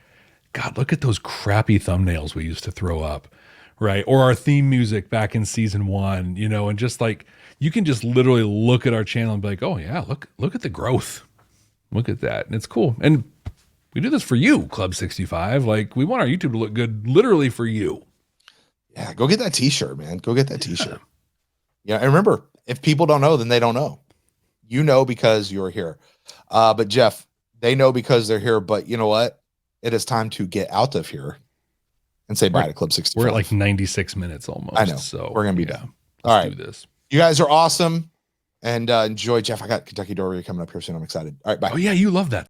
God, look at those crappy thumbnails we used to throw up. Right. Or our theme music back in season 1, you know, and just like, you can just literally look at our channel and be like, oh yeah, look at the growth. Look at that. And it's cool. And we do this for you, Club 65. Like, we want our YouTube to look good literally for you. Yeah. Go get that t-shirt, man. Go get that t-shirt. Yeah. And remember, if people don't know, then they don't know. You know, because you're here. But Jeff, they know because they're here. But you know what? It is time to get out of here and say bye to Club 65. We're at like 96 minutes almost. I know. So we're going to be done. All right. Do this. You guys are awesome. And enjoy. Jeff, I got Kentucky Derby coming up here soon. I'm excited. All right. Bye. Oh, yeah. You love that.